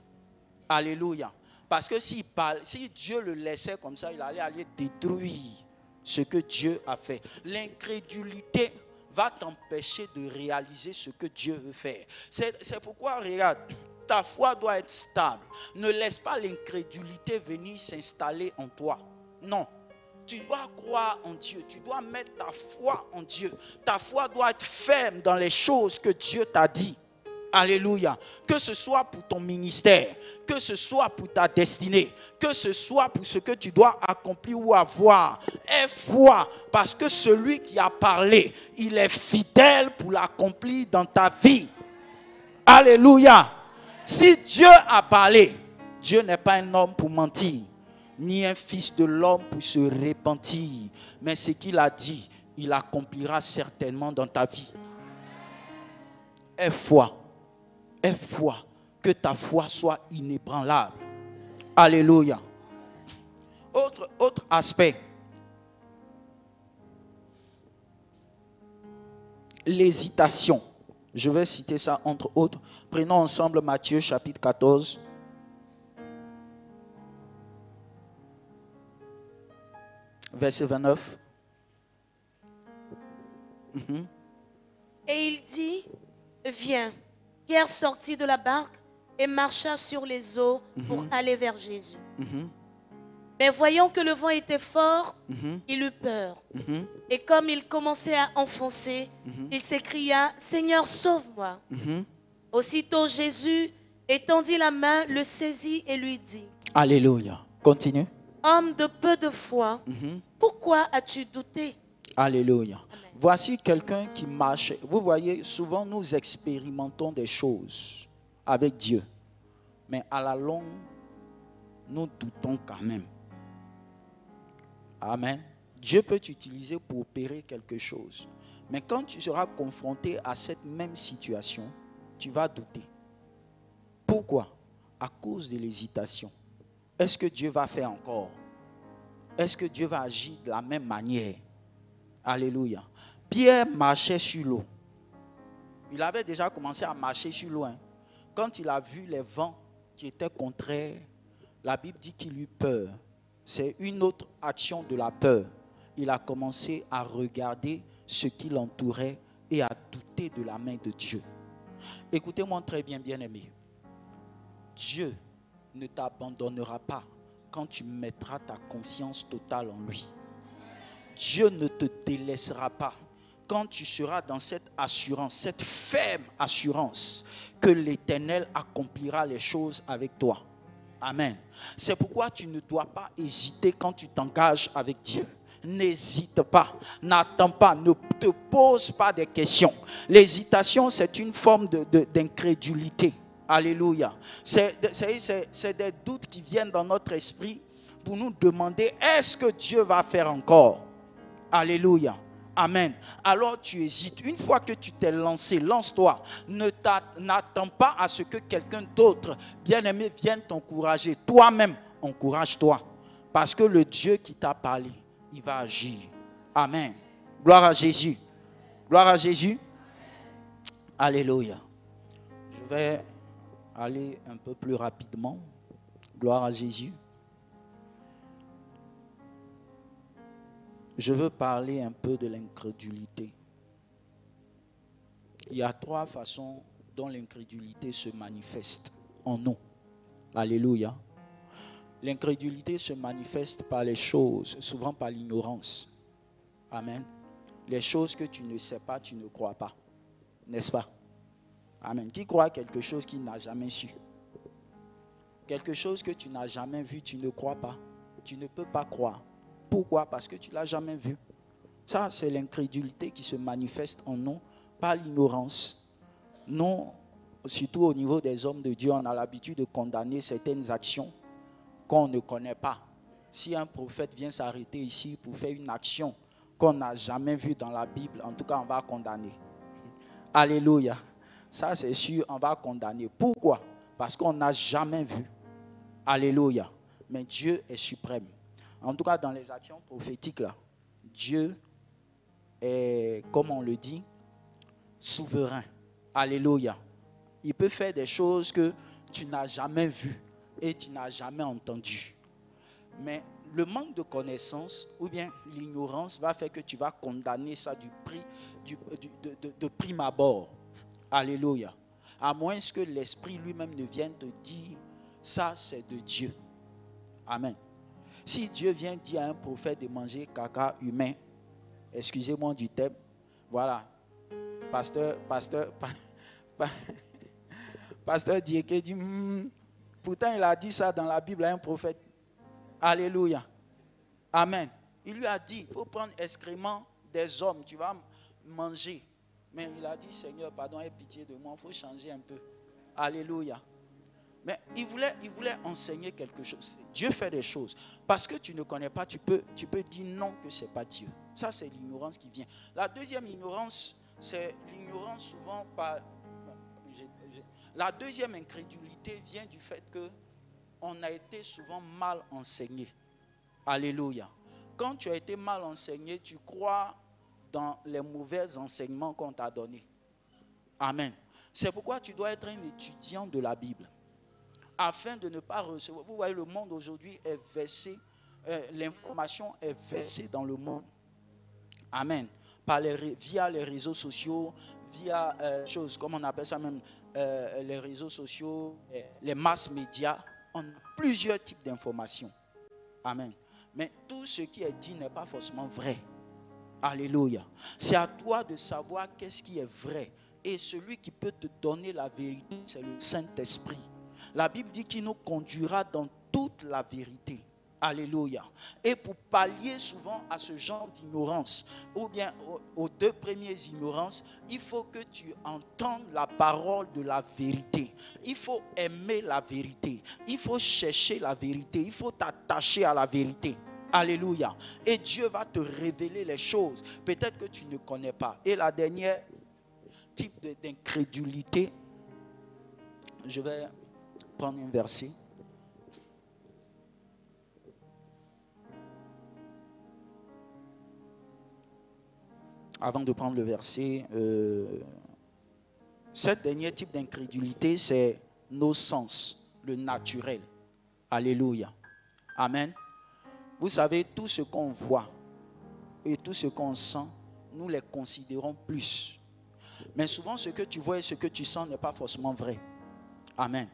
Alléluia. Parce que si Dieu le laissait comme ça, il allait aller détruire ce que Dieu a fait. L'incrédulité va t'empêcher de réaliser ce que Dieu veut faire. C'est pourquoi, regarde, ta foi doit être stable. Ne laisse pas l'incrédulité venir s'installer en toi. Non. Tu dois croire en Dieu. Tu dois mettre ta foi en Dieu. Ta foi doit être ferme dans les choses que Dieu t'a dit. Alléluia. Que ce soit pour ton ministère, que ce soit pour ta destinée, que ce soit pour ce que tu dois accomplir ou avoir. Aie foi, parce que celui qui a parlé, il est fidèle pour l'accomplir dans ta vie. Alléluia. Si Dieu a parlé, Dieu n'est pas un homme pour mentir, ni un fils de l'homme pour se repentir. Mais ce qu'il a dit, il accomplira certainement dans ta vie. Aie foi. Aie foi, que ta foi soit inébranlable. Alléluia. Autre aspect. L'hésitation. Je vais citer ça entre autres. Prenons ensemble Matthieu chapitre 14. Verset 29. Et il dit, viens. Pierre sortit de la barque et marcha sur les eaux pour aller vers Jésus. Mais voyant que le vent était fort, il eut peur. Et comme il commençait à enfoncer, il s'écria, Seigneur, sauve-moi. Aussitôt Jésus étendit la main, le saisit et lui dit, Alléluia. Continue. Homme de peu de foi, pourquoi as-tu douté? Alléluia. Voici quelqu'un qui marche. Vous voyez, souvent nous expérimentons des choses avec Dieu. Mais à la longue, nous doutons quand même. Amen. Dieu peut t'utiliser pour opérer quelque chose. Mais quand tu seras confronté à cette même situation, tu vas douter. Pourquoi? À cause de l'hésitation. Est-ce que Dieu va faire encore? Est-ce que Dieu va agir de la même manière? Alléluia. Pierre marchait sur l'eau. Il avait déjà commencé à marcher sur l'eau. Quand il a vu les vents qui étaient contraires, la Bible dit qu'il eut peur. C'est une autre action de la peur. Il a commencé à regarder ce qui l'entourait et à douter de la main de Dieu. Écoutez-moi très bien, bien-aimé. Dieu ne t'abandonnera pas quand tu mettras ta confiance totale en lui. Dieu ne te délaissera pas quand tu seras dans cette assurance, cette ferme assurance que l'Éternel accomplira les choses avec toi. Amen. C'est pourquoi tu ne dois pas hésiter quand tu t'engages avec Dieu. N'hésite pas, n'attends pas, ne te pose pas des questions. L'hésitation, c'est une forme d'incrédulité. Alléluia. C'est des doutes qui viennent dans notre esprit pour nous demander, est-ce que Dieu va faire encore? Alléluia. Amen. Alors tu hésites. Une fois que tu t'es lancé, lance-toi. N'attends pas à ce que quelqu'un d'autre, bien-aimé, vienne t'encourager. Toi-même, encourage-toi. Parce que le Dieu qui t'a parlé, il va agir. Amen. Gloire à Jésus. Gloire à Jésus. Alléluia. Je vais aller un peu plus rapidement. Gloire à Jésus. Je veux parler un peu de l'incrédulité. Il y a 3 façons dont l'incrédulité se manifeste en nous. Alléluia. L'incrédulité se manifeste par les choses, souvent par l'ignorance. Amen. Les choses que tu ne sais pas, tu ne crois pas. N'est-ce pas? Amen. Qui croit quelque chose qu'il n'a jamais su? Quelque chose que tu n'as jamais vu, tu ne crois pas. Tu ne peux pas croire. Pourquoi? Parce que tu ne l'as jamais vu. Ça, c'est l'incrédulité qui se manifeste en nous par l'ignorance. Nous, surtout au niveau des hommes de Dieu, on a l'habitude de condamner certaines actions qu'on ne connaît pas. Si un prophète vient s'arrêter ici pour faire une action qu'on n'a jamais vue dans la Bible, en tout cas, on va condamner. Alléluia. Ça, c'est sûr, on va condamner. Pourquoi? Parce qu'on n'a jamais vu. Alléluia. Mais Dieu est suprême. En tout cas, dans les actions prophétiques, là, Dieu est, comme on le dit, souverain. Alléluia. Il peut faire des choses que tu n'as jamais vues et tu n'as jamais entendues. Mais le manque de connaissance ou bien l'ignorance va faire que tu vas condamner ça de prime abord. Alléluia. À moins que l'Esprit lui-même ne vienne te dire, ça c'est de Dieu. Amen. Si Dieu vient dire à un prophète de manger caca humain, excusez-moi du thème, voilà, pasteur Diéké dit, pourtant il a dit ça dans la Bible à un prophète. Alléluia. Amen. Il lui a dit, il faut prendre excrément des hommes, tu vas manger. Mais il a dit, Seigneur, pardon, aie pitié de moi, il faut changer un peu. Alléluia. Mais il voulait enseigner quelque chose. Dieu fait des choses. Parce que tu ne connais pas, tu peux dire non que ce n'est pas Dieu. Ça, c'est l'ignorance qui vient. La deuxième ignorance, c'est l'ignorance souvent par... La deuxième incrédulité vient du fait qu'on a été souvent mal enseigné. Alléluia. Quand tu as été mal enseigné, tu crois dans les mauvais enseignements qu'on t'a donnés. Amen. C'est pourquoi tu dois être un étudiant de la Bible. Afin de ne pas recevoir. Vous voyez, le monde aujourd'hui est versé, l'information est versée dans le monde. Amen. Via les réseaux sociaux, via choses, comme on appelle ça même, les réseaux sociaux, les masses médias, on a plusieurs types d'informations. Amen. Mais tout ce qui est dit n'est pas forcément vrai. Alléluia. C'est à toi de savoir qu'est-ce qui est vrai. Et celui qui peut te donner la vérité, c'est le Saint-Esprit. La Bible dit qu'il nous conduira dans toute la vérité. Alléluia. Et pour pallier souvent à ce genre d'ignorance, ou bien aux 2 premières ignorances, il faut que tu entendes la parole de la vérité. Il faut aimer la vérité. Il faut chercher la vérité. Il faut t'attacher à la vérité. Alléluia. Et Dieu va te révéler les choses, peut-être que tu ne connais pas. Et la dernière type d'incrédulité, je vais prendre un verset. Avant de prendre le verset, ce dernier type d'incrédulité, c'est nos sens, le naturel. Alléluia. Amen. Vous savez, tout ce qu'on voit et tout ce qu'on sent, nous les considérons plus. Mais souvent, ce que tu vois et ce que tu sens n'est pas forcément vrai. Amen.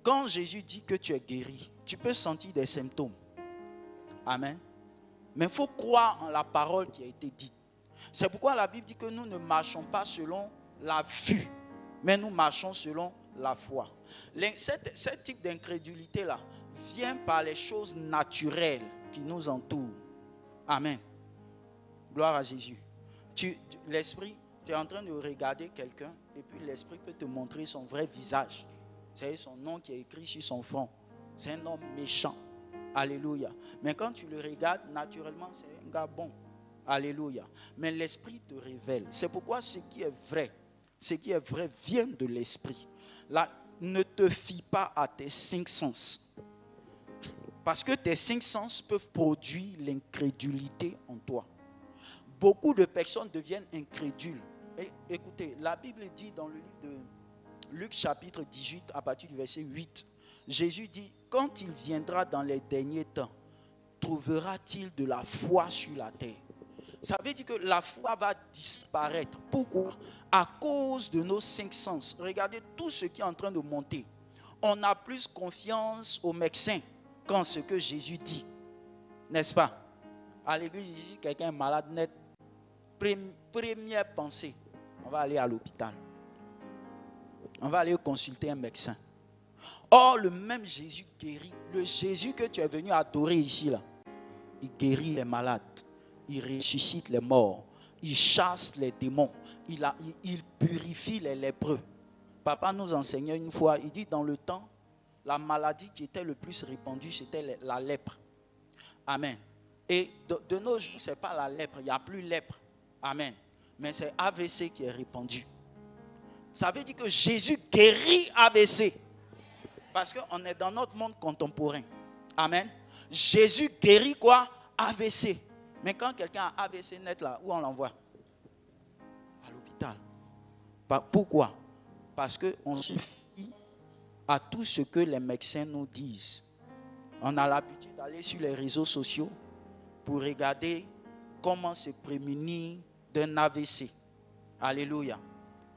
Quand Jésus dit que tu es guéri, tu peux sentir des symptômes. Amen. Mais il faut croire en la parole qui a été dite. C'est pourquoi la Bible dit que nous ne marchons pas selon la vue, mais nous marchons selon la foi. Ce type d'incrédulité-là vient par les choses naturelles qui nous entourent. Amen. Gloire à Jésus. L'esprit, tu es en train de regarder quelqu'un et puis l'esprit peut te montrer son vrai visage. C'est son nom qui est écrit sur son front. C'est un homme méchant. Alléluia. Mais quand tu le regardes, naturellement, c'est un gars bon. Alléluia. Mais l'esprit te révèle. C'est pourquoi ce qui est vrai vient de l'esprit. Là, ne te fie pas à tes 5 sens. Parce que tes 5 sens peuvent produire l'incrédulité en toi. Beaucoup de personnes deviennent incrédules. Et écoutez, la Bible dit dans le livre de Luc chapitre 18 à partir du verset 8, Jésus dit, quand il viendra dans les derniers temps, trouvera-t-il de la foi sur la terre? Ça veut dire que la foi va disparaître. Pourquoi? À cause de nos 5 sens. Regardez tout ce qui est en train de monter. On a plus confiance aux médecins qu'en ce que Jésus dit. N'est-ce pas? À l'église, ici, quelqu'un est malade net. Première pensée, on va aller à l'hôpital. On va aller consulter un médecin. Or, le même Jésus guérit. Le Jésus que tu es venu adorer ici, là, il guérit les malades. Il ressuscite les morts. Il chasse les démons. Il purifie les lépreux. Papa nous enseignait une fois, il dit dans le temps, la maladie qui était le plus répandue, c'était la lèpre. Amen. Et de nos jours, ce n'est pas la lèpre, il n'y a plus lèpre. Amen. Mais c'est AVC qui est répandu. Ça veut dire que Jésus guérit AVC. Parce qu'on est dans notre monde contemporain. Amen. Jésus guérit quoi? AVC. Mais quand quelqu'un a AVC net là, où on l'envoie? À l'hôpital. Pourquoi? Parce qu'on se fie à tout ce que les médecins nous disent. On a l'habitude d'aller sur les réseaux sociaux pour regarder comment se prémunir d'un AVC. Alléluia.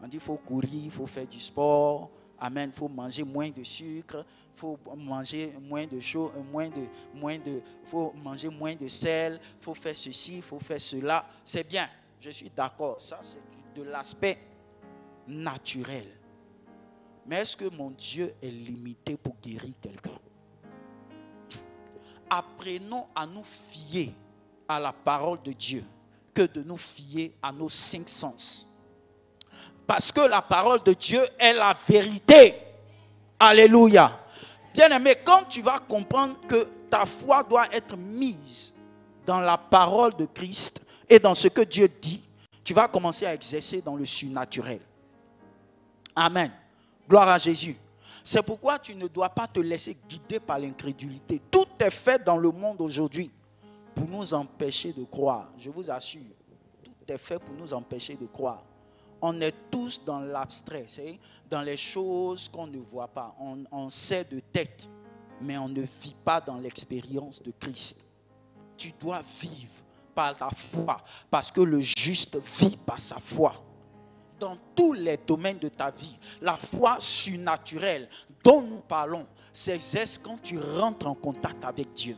On dit qu'il faut courir, il faut faire du sport. Amen. Il faut manger moins de sucre. Il faut manger moins de choses, faut manger moins de sel. Il faut faire ceci, il faut faire cela. C'est bien. Je suis d'accord. Ça, c'est de l'aspect naturel. Mais est-ce que mon Dieu est limité pour guérir quelqu'un? Apprenons à nous fier à la parole de Dieu que de nous fier à nos 5 sens. Parce que la parole de Dieu est la vérité. Alléluia. Bien-aimé, quand tu vas comprendre que ta foi doit être mise dans la parole de Christ et dans ce que Dieu dit, tu vas commencer à exercer dans le surnaturel. Amen. Gloire à Jésus. C'est pourquoi tu ne dois pas te laisser guider par l'incrédulité. Tout est fait dans le monde aujourd'hui pour nous empêcher de croire. Je vous assure, tout est fait pour nous empêcher de croire. On est tous dans l'abstrait, dans les choses qu'on ne voit pas. On sait de tête, mais on ne vit pas dans l'expérience de Christ. Tu dois vivre par la foi, parce que le juste vit par sa foi. Dans tous les domaines de ta vie, la foi surnaturelle dont nous parlons s'exerce quand tu rentres en contact avec Dieu.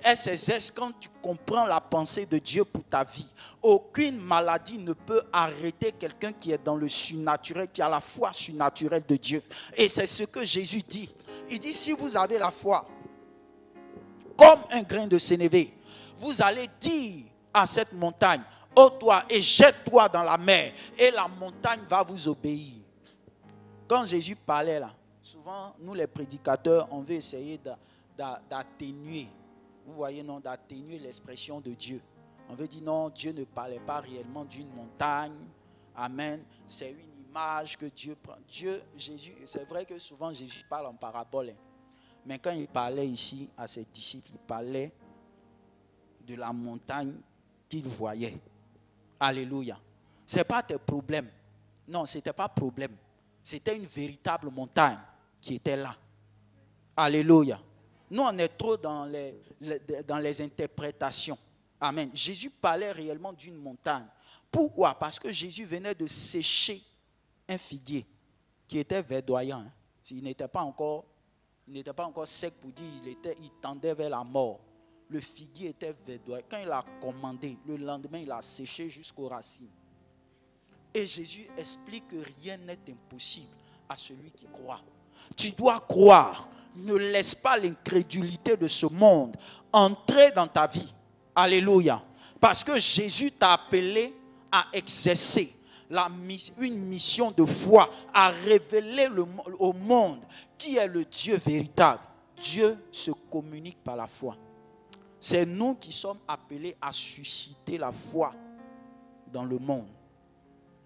Elle s'exerce quand tu comprends la pensée de Dieu pour ta vie. Aucune maladie ne peut arrêter quelqu'un qui est dans le surnaturel, qui a la foi surnaturelle de Dieu. Et c'est ce que Jésus dit. Il dit, si vous avez la foi comme un grain de sénévé, vous allez dire à cette montagne, ôte-toi et jette-toi dans la mer, et la montagne va vous obéir. Quand Jésus parlait là, souvent nous les prédicateurs, on veut essayer d'atténuer. Vous voyez, non, d'atténuer l'expression de Dieu. On veut dire non, Dieu ne parlait pas réellement d'une montagne. Amen. C'est une image que Dieu prend. Dieu, Jésus, c'est vrai que souvent Jésus parle en parabole. Mais quand il parlait ici à ses disciples, il parlait de la montagne qu'il voyait. Alléluia. Ce n'est pas tes problèmes. Non, ce n'était pas problème. C'était une véritable montagne qui était là. Alléluia. Nous, on est trop dans les interprétations. Amen. Jésus parlait réellement d'une montagne. Pourquoi? Parce que Jésus venait de sécher un figuier qui était verdoyant. Hein. Il n'était pas encore sec pour dire il tendait vers la mort. Le figuier était verdoyant. Quand il a commandé, le lendemain, il a séché jusqu'aux racines. Et Jésus explique que rien n'est impossible à celui qui croit. Tu dois croire. Ne laisse pas l'incrédulité de ce monde entrer dans ta vie. Alléluia. Parce que Jésus t'a appelé à exercer une mission de foi, à révéler au monde qui est le Dieu véritable. Dieu se communique par la foi. C'est nous qui sommes appelés à susciter la foi dans le monde.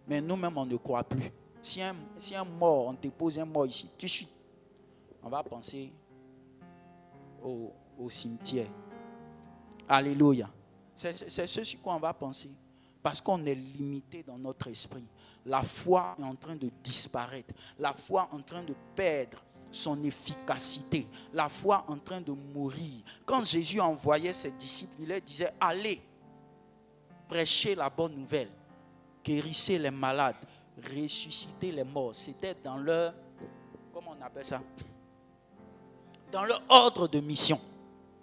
Mais nous-mêmes, on ne croit plus. Si un mort, on te pose un mort ici, tout de suite, on va penser au cimetière. Alléluia. C'est ce sur quoi on va penser. Parce qu'on est limité dans notre esprit. La foi est en train de disparaître. La foi est en train de perdre son efficacité. La foi est en train de mourir. Quand Jésus envoyait ses disciples, il leur disait, allez, prêchez la bonne nouvelle. Guérissez les malades. Ressuscitez les morts. C'était dans leur, comment on appelle ça? Dans leur ordre de mission.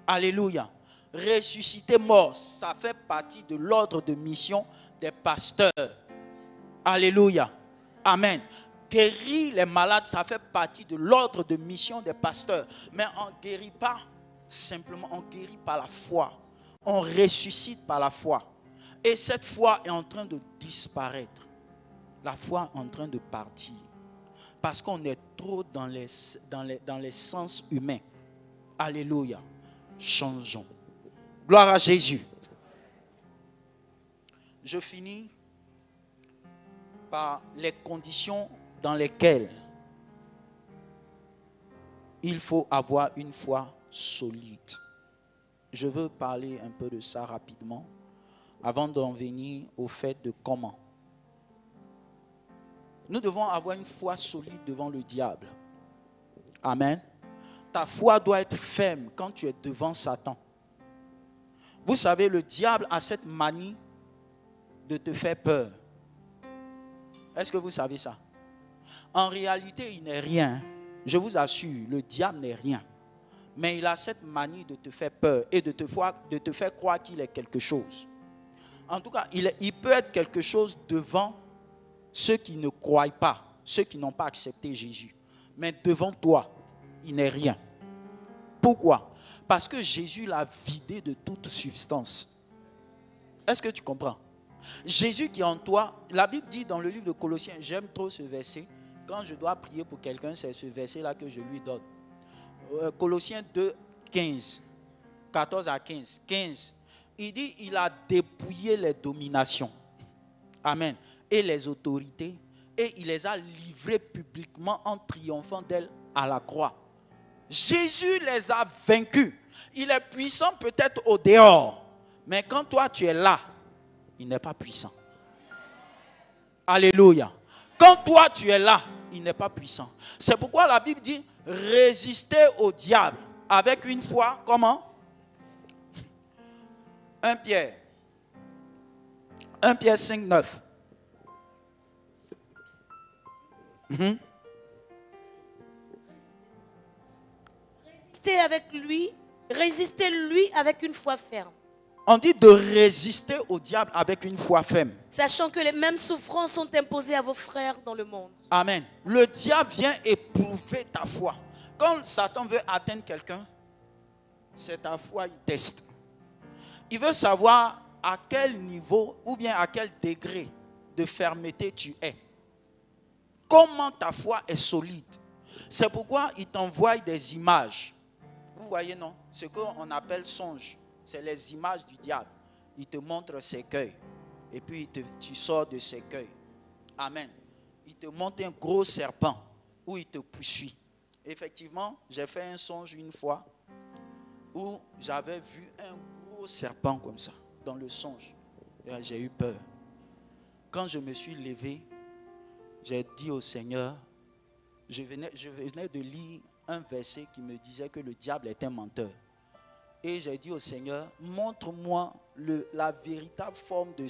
Alléluia. Ressusciter mort, ça fait partie de l'ordre de mission des pasteurs. Alléluia. Amen. Guérir les malades, ça fait partie de l'ordre de mission des pasteurs. Mais on ne guérit pas simplement, on guérit par la foi. On ressuscite par la foi. Et cette foi est en train de disparaître. La foi est en train de partir. Parce qu'on est trop dans les sens humains. Alléluia. Changeons. Gloire à Jésus. Je finis par les conditions dans lesquelles il faut avoir une foi solide. Je veux parler un peu de ça rapidement avant d'en venir au fait de comment. Nous devons avoir une foi solide devant le diable. Amen. Ta foi doit être ferme quand tu es devant Satan. Vous savez, le diable a cette manie de te faire peur. Est-ce que vous savez ça? En réalité, il n'est rien. Je vous assure, le diable n'est rien. Mais il a cette manie de te faire peur et de te faire croire qu'il est quelque chose. En tout cas, il peut être quelque chose devant ceux qui ne croient pas, ceux qui n'ont pas accepté Jésus. Mais devant toi, il n'est rien. Pourquoi? Parce que Jésus l'a vidé de toute substance. Est-ce que tu comprends? Jésus qui est en toi, la Bible dit dans le livre de Colossiens, j'aime trop ce verset, quand je dois prier pour quelqu'un, c'est ce verset-là que je lui donne. Colossiens 2, 15, 14 à 15. 15, il dit, il a dépouillé les dominations. Amen. Et les autorités, et il les a livrées publiquement en triomphant d'elles à la croix. Jésus les a vaincus. Il est puissant peut-être au dehors, mais quand toi tu es là, il n'est pas puissant. Alléluia. Quand toi tu es là, il n'est pas puissant. C'est pourquoi la Bible dit, résistez au diable avec une foi, comment? 1 Pierre 5, 9. Résistez-lui avec une foi ferme. On dit de résister au diable avec une foi ferme. Sachant que les mêmes souffrances sont imposées à vos frères dans le monde. Amen. Le diable vient éprouver ta foi. Quand Satan veut atteindre quelqu'un, c'est ta foi, il teste. Il veut savoir à quel niveau ou bien à quel degré de fermeté tu es. Comment ta foi est solide. C'est pourquoi il t'envoie des images. Vous voyez, non? Ce qu'on appelle songe. C'est les images du diable. Il te montre ses cueils. Et puis tu sors de ses cueils. Amen. Il te montre un gros serpent où il te poursuit. Effectivement, j'ai fait un songe une fois où j'avais vu un gros serpent comme ça dans le songe. Et j'ai eu peur. Quand je me suis levé, j'ai dit au Seigneur, je venais de lire un verset qui me disait que le diable est un menteur. Et j'ai dit au Seigneur, montre-moi la véritable forme de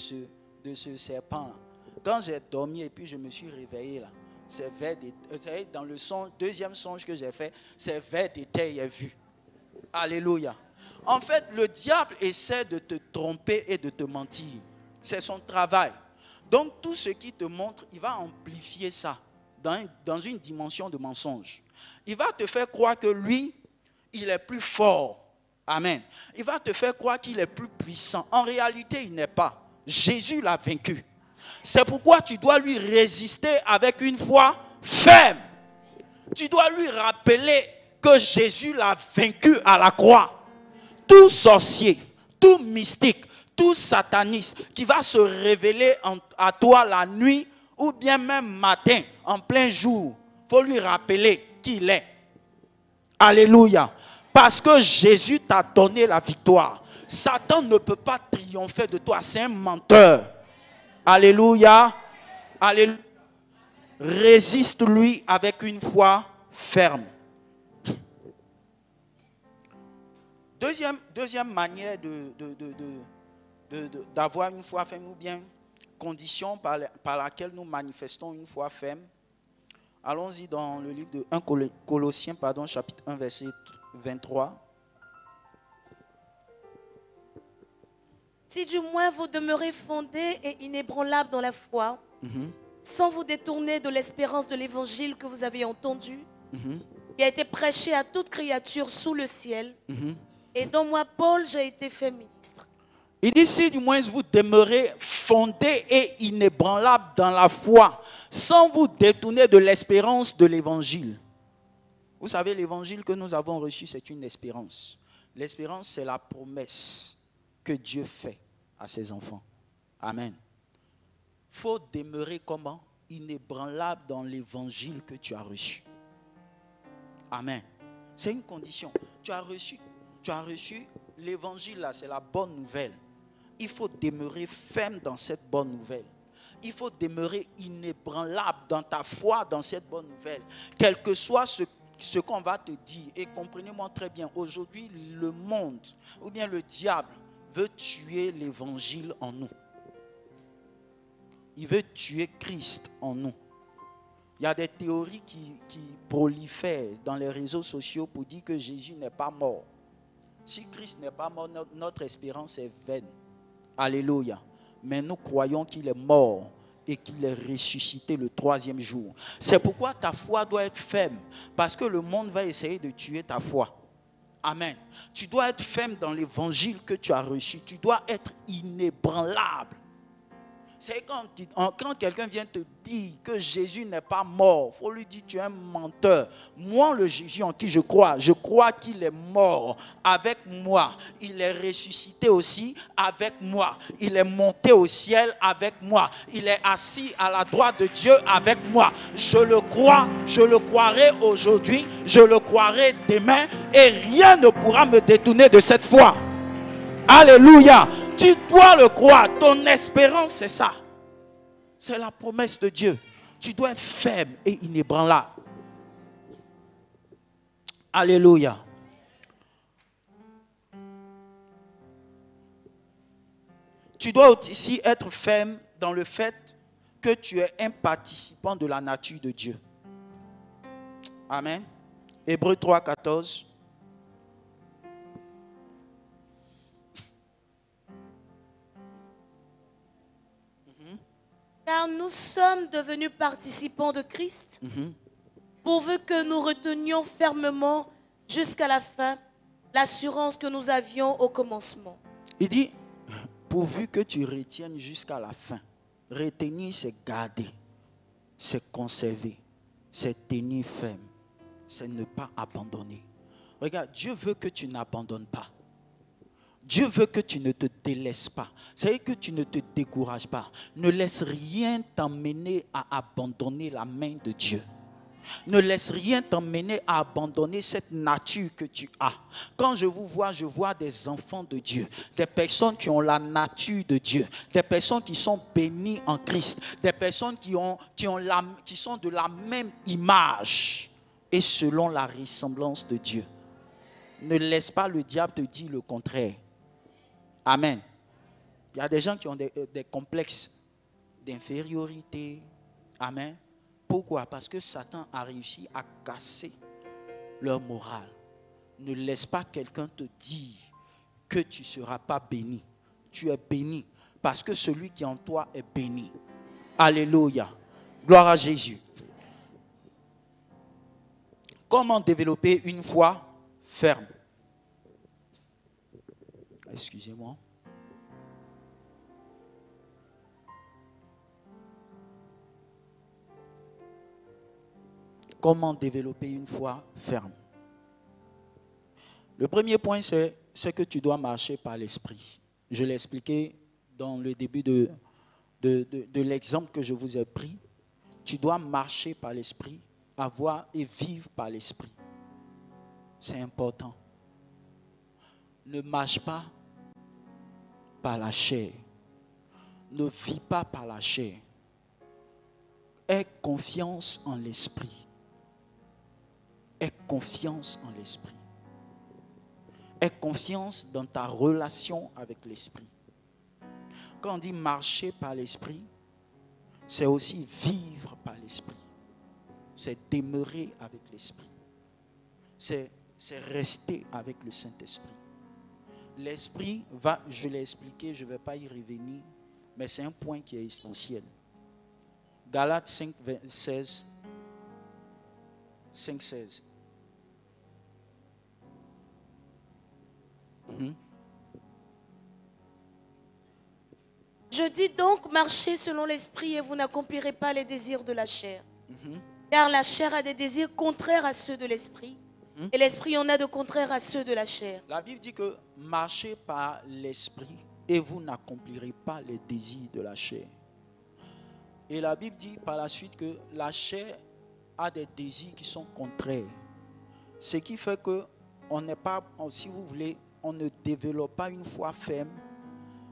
ce serpent-là. Quand j'ai dormi et puis je me suis réveillé là, c'est vert d'été. Dans le deuxième songe que j'ai fait, c'est vert d'été, il est vu. Alléluia. En fait, le diable essaie de te tromper et de te mentir. C'est son travail. Donc tout ce qu'il te montre, il va amplifier ça dans une dimension de mensonge. Il va te faire croire que lui, il est plus fort. Amen. Il va te faire croire qu'il est plus puissant. En réalité, il n'est pas. Jésus l'a vaincu. C'est pourquoi tu dois lui résister avec une foi ferme. Tu dois lui rappeler que Jésus l'a vaincu à la croix. tout sorcier, tout mystique, tout sataniste qui va se révéler à toi la nuit ou bien même matin, en plein jour, il faut lui rappeler qui il est. Alléluia. Parce que Jésus t'a donné la victoire. Satan ne peut pas triompher de toi, c'est un menteur. Alléluia. Alléluia. Résiste-lui avec une foi ferme. Deuxième manière d'avoir une foi ferme, ou bien condition par laquelle nous manifestons une foi ferme. Allons-y dans le livre de 1 Colossiens, chapitre 1, verset 23. Si du moins vous demeurez fondés et inébranlables dans la foi, sans vous détourner de l'espérance de l'évangile que vous avez entendu, qui a été prêché à toute créature sous le ciel, et dont moi, Paul, j'ai été fait ministre. Il dit, si du moins vous demeurez fondés et inébranlables dans la foi, sans vous détourner de l'espérance de l'évangile. Vous savez, l'évangile que nous avons reçu, c'est une espérance. L'espérance, c'est la promesse que Dieu fait à ses enfants. Amen. Il faut demeurer comment? Inébranlable dans l'évangile que tu as reçu. Amen. C'est une condition. Tu as reçu l'évangile, là, c'est la bonne nouvelle. Il faut demeurer ferme dans cette bonne nouvelle. Il faut demeurer inébranlable dans ta foi, dans cette bonne nouvelle. Quel que soit ce qu'on va te dire, et comprenez-moi très bien, aujourd'hui, le monde, ou bien le diable, veut tuer l'évangile en nous. Il veut tuer Christ en nous. Il y a des théories qui prolifèrent dans les réseaux sociaux pour dire que Jésus n'est pas mort. Si Christ n'est pas mort, notre espérance est vaine. Alléluia. Mais nous croyons qu'il est mort et qu'il est ressuscité le 3e jour. C'est pourquoi ta foi doit être ferme. Parce que le monde va essayer de tuer ta foi. Amen. Tu dois être ferme dans l'évangile que tu as reçu. Tu dois être inébranlable. C'est quand quelqu'un vient te dire que Jésus n'est pas mort, il faut lui dire tu es un menteur. Moi, le Jésus en qui je crois qu'il est mort avec moi. Il est ressuscité aussi avec moi. Il est monté au ciel avec moi. Il est assis à la droite de Dieu avec moi. Je le crois, je le croirai aujourd'hui, je le croirai demain et rien ne pourra me détourner de cette foi. Alléluia. Tu dois le croire. Ton espérance, c'est ça. C'est la promesse de Dieu. Tu dois être ferme et inébranlable. Alléluia. Tu dois aussi être ferme dans le fait que tu es un participant de la nature de Dieu. Amen. Hébreux 3, 14. Car nous sommes devenus participants de Christ, pourvu que nous retenions fermement jusqu'à la fin l'assurance que nous avions au commencement. Il dit, pourvu que tu retiennes jusqu'à la fin. Retenir, c'est garder, c'est conserver, c'est tenir ferme, c'est ne pas abandonner. Regarde, Dieu veut que tu n'abandonnes pas. Dieu veut que tu ne te délaisses pas. C'est que tu ne te décourages pas. Ne laisse rien t'emmener à abandonner la main de Dieu. Ne laisse rien t'emmener à abandonner cette nature que tu as. Quand je vous vois, je vois des enfants de Dieu, des personnes qui ont la nature de Dieu, des personnes qui sont bénies en Christ, des personnes qui sont de la même image et selon la ressemblance de Dieu. Ne laisse pas le diable te dire le contraire. Amen. Il y a des gens qui ont des complexes d'infériorité. Amen. Pourquoi? Parce que Satan a réussi à casser leur morale. Ne laisse pas quelqu'un te dire que tu ne seras pas béni. Tu es béni parce que celui qui est en toi est béni. Alléluia. Gloire à Jésus. Comment développer une foi ferme? Excusez-moi. Comment développer une foi ferme? Le premier point, c'est c'est que tu dois marcher par l'esprit. Je l'ai expliqué dans le début de l'exemple que je vous ai pris. Tu dois marcher par l'esprit, avoir et vivre par l'esprit. C'est important. Ne marche pas par la chair. Ne vis pas par la chair. Aie confiance en l'esprit. Aie confiance en l'esprit. Aie confiance dans ta relation avec l'esprit. Quand on dit marcher par l'esprit, c'est aussi vivre par l'esprit. C'est demeurer avec l'esprit. C'est rester avec le Saint-Esprit. L'esprit va, je l'ai expliqué, je ne vais pas y revenir, mais c'est un point qui est essentiel. Galates 5, 16. 5, 16. Je dis donc, marchez selon l'esprit et vous n'accomplirez pas les désirs de la chair. Car la chair a des désirs contraires à ceux de l'esprit. Et l'esprit en a de contraires à ceux de la chair. La Bible dit que marchez par l'esprit et vous n'accomplirez pas les désirs de la chair. Et la Bible dit par la suite que la chair a des désirs qui sont contraires. Ce qui fait que on n'est pas, si vous voulez, on ne développe pas une foi ferme.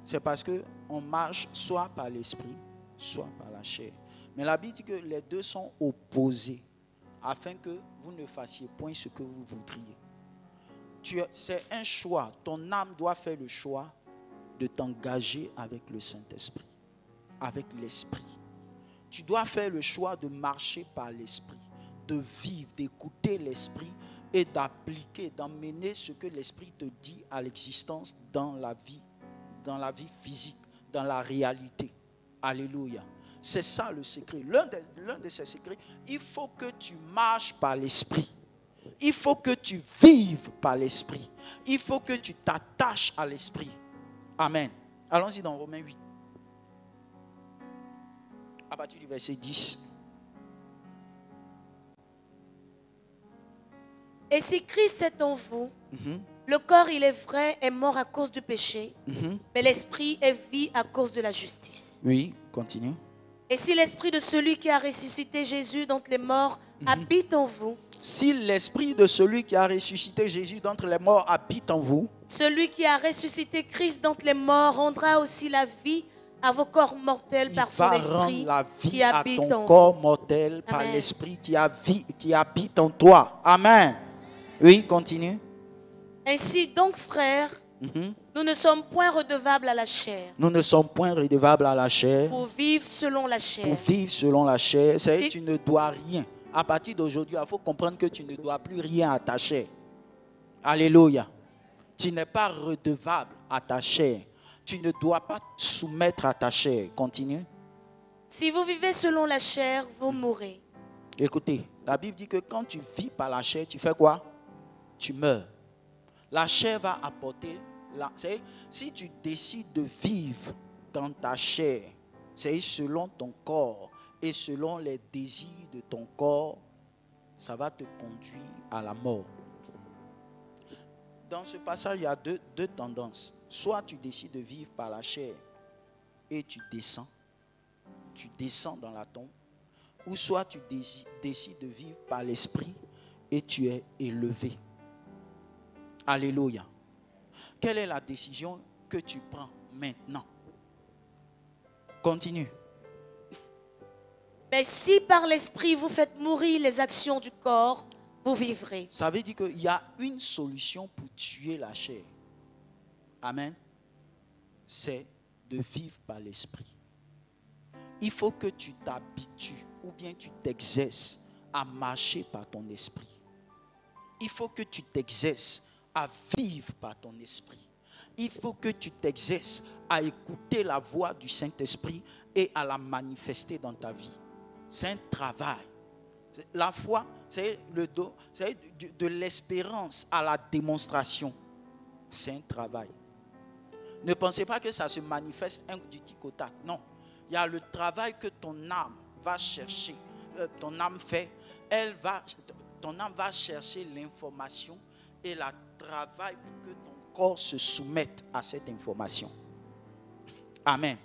C'est parce qu'on marche soit par l'esprit, soit par la chair. Mais la Bible dit que les deux sont opposés, afin que vous ne fassiez point ce que vous voudriez. C'est un choix. Ton âme doit faire le choix de t'engager avec le Saint-Esprit, avec l'Esprit. Tu dois faire le choix de marcher par l'Esprit, de vivre, d'écouter l'Esprit et d'appliquer, d'emmener ce que l'Esprit te dit à l'existence dans la vie physique, dans la réalité. Alléluia. C'est ça le secret. L'un de ces secrets, il faut que tu marches par l'esprit. Il faut que tu vives par l'esprit. Il faut que tu t'attaches à l'esprit. Amen. Allons-y dans Romains 8. À partir du verset 10. Et si Christ est en vous, le corps, il est vrai, est mort à cause du péché, mais l'esprit est vie à cause de la justice. Oui, continue. Et si l'esprit de celui qui a ressuscité Jésus d'entre les morts habite en vous, si l'esprit de celui qui a ressuscité Jésus d'entre les morts habite en vous, celui qui a ressuscité Christ d'entre les morts rendra aussi la vie à vos corps mortels par son esprit qui habite en vous. Ton corps mortel par l'esprit qui habite en toi. Amen. Oui, continue. Ainsi donc, frères, nous ne sommes point redevables à la chair. Nous ne sommes point redevables à la chair. Pour vivre selon la chair. Pour vivre selon la chair. C'est-à-dire que tu ne dois rien. À partir d'aujourd'hui, il faut comprendre que tu ne dois plus rien à ta chair. Alléluia. Tu n'es pas redevable à ta chair. Tu ne dois pas te soumettre à ta chair. Continue. Si vous vivez selon la chair, vous mourrez. Écoutez, la Bible dit que quand tu vis par la chair, tu fais quoi? Tu meurs. La chair va apporter... Si tu décides de vivre dans ta chair, c'est selon ton corps et selon les désirs de ton corps, ça va te conduire à la mort. Dans ce passage, il y a deux tendances. Soit tu décides de vivre par la chair et tu descends dans la tombe, ou soit tu décides de vivre par l'esprit et tu es élevé. Alléluia. Quelle est la décision que tu prends maintenant? Continue. Mais si par l'esprit vous faites mourir les actions du corps, vous vivrez. Ça veut dire qu'il y a une solution pour tuer la chair. Amen. C'est de vivre par l'esprit. Il faut que tu t'habitues ou bien tu t'exerces à marcher par ton esprit. Il faut que tu t'exerces à vivre par ton esprit. Il faut que tu t'exerces à écouter la voix du Saint-Esprit et à la manifester dans ta vie. C'est un travail. La foi, c'est de l'espérance à la démonstration. C'est un travail. Ne pensez pas que ça se manifeste du tic au tac. Non. Il y a le travail que ton âme va chercher. Ton âme fait. Ton âme va chercher l'information et la travaille pour que ton corps se soumette à cette information. Amen.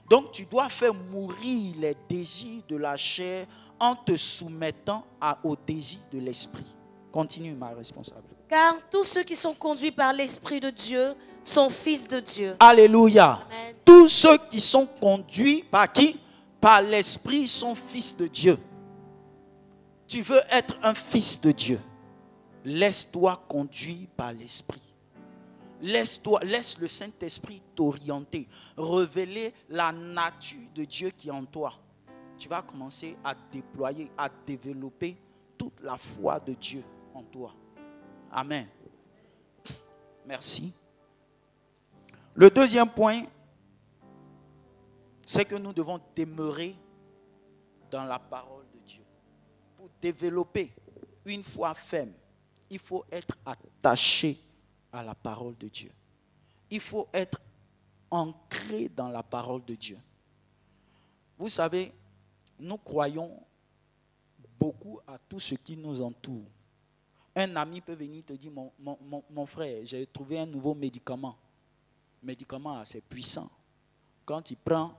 Donc tu dois faire mourir les désirs de la chair en te soumettant aux désirs de l'esprit. Continue, ma responsable. Car tous ceux qui sont conduits par l'Esprit de Dieu sont fils de Dieu. Alléluia. Amen. Tous ceux qui sont conduits par qui? Par l'Esprit sont fils de Dieu. Tu veux être un fils de Dieu. Laisse-toi conduire par l'Esprit. Laisse le Saint-Esprit t'orienter, révéler la nature de Dieu qui est en toi. Tu vas commencer à déployer, à développer toute la foi de Dieu en toi. Amen. Merci. Le deuxième point, c'est que nous devons demeurer dans la parole de Dieu. Pour développer une foi ferme, il faut être attaché à la parole de Dieu. Il faut être ancré dans la parole de Dieu. Vous savez, nous croyons beaucoup à tout ce qui nous entoure. Un ami peut venir te dire, mon frère, j'ai trouvé un nouveau médicament. Médicament assez puissant. Quand tu prends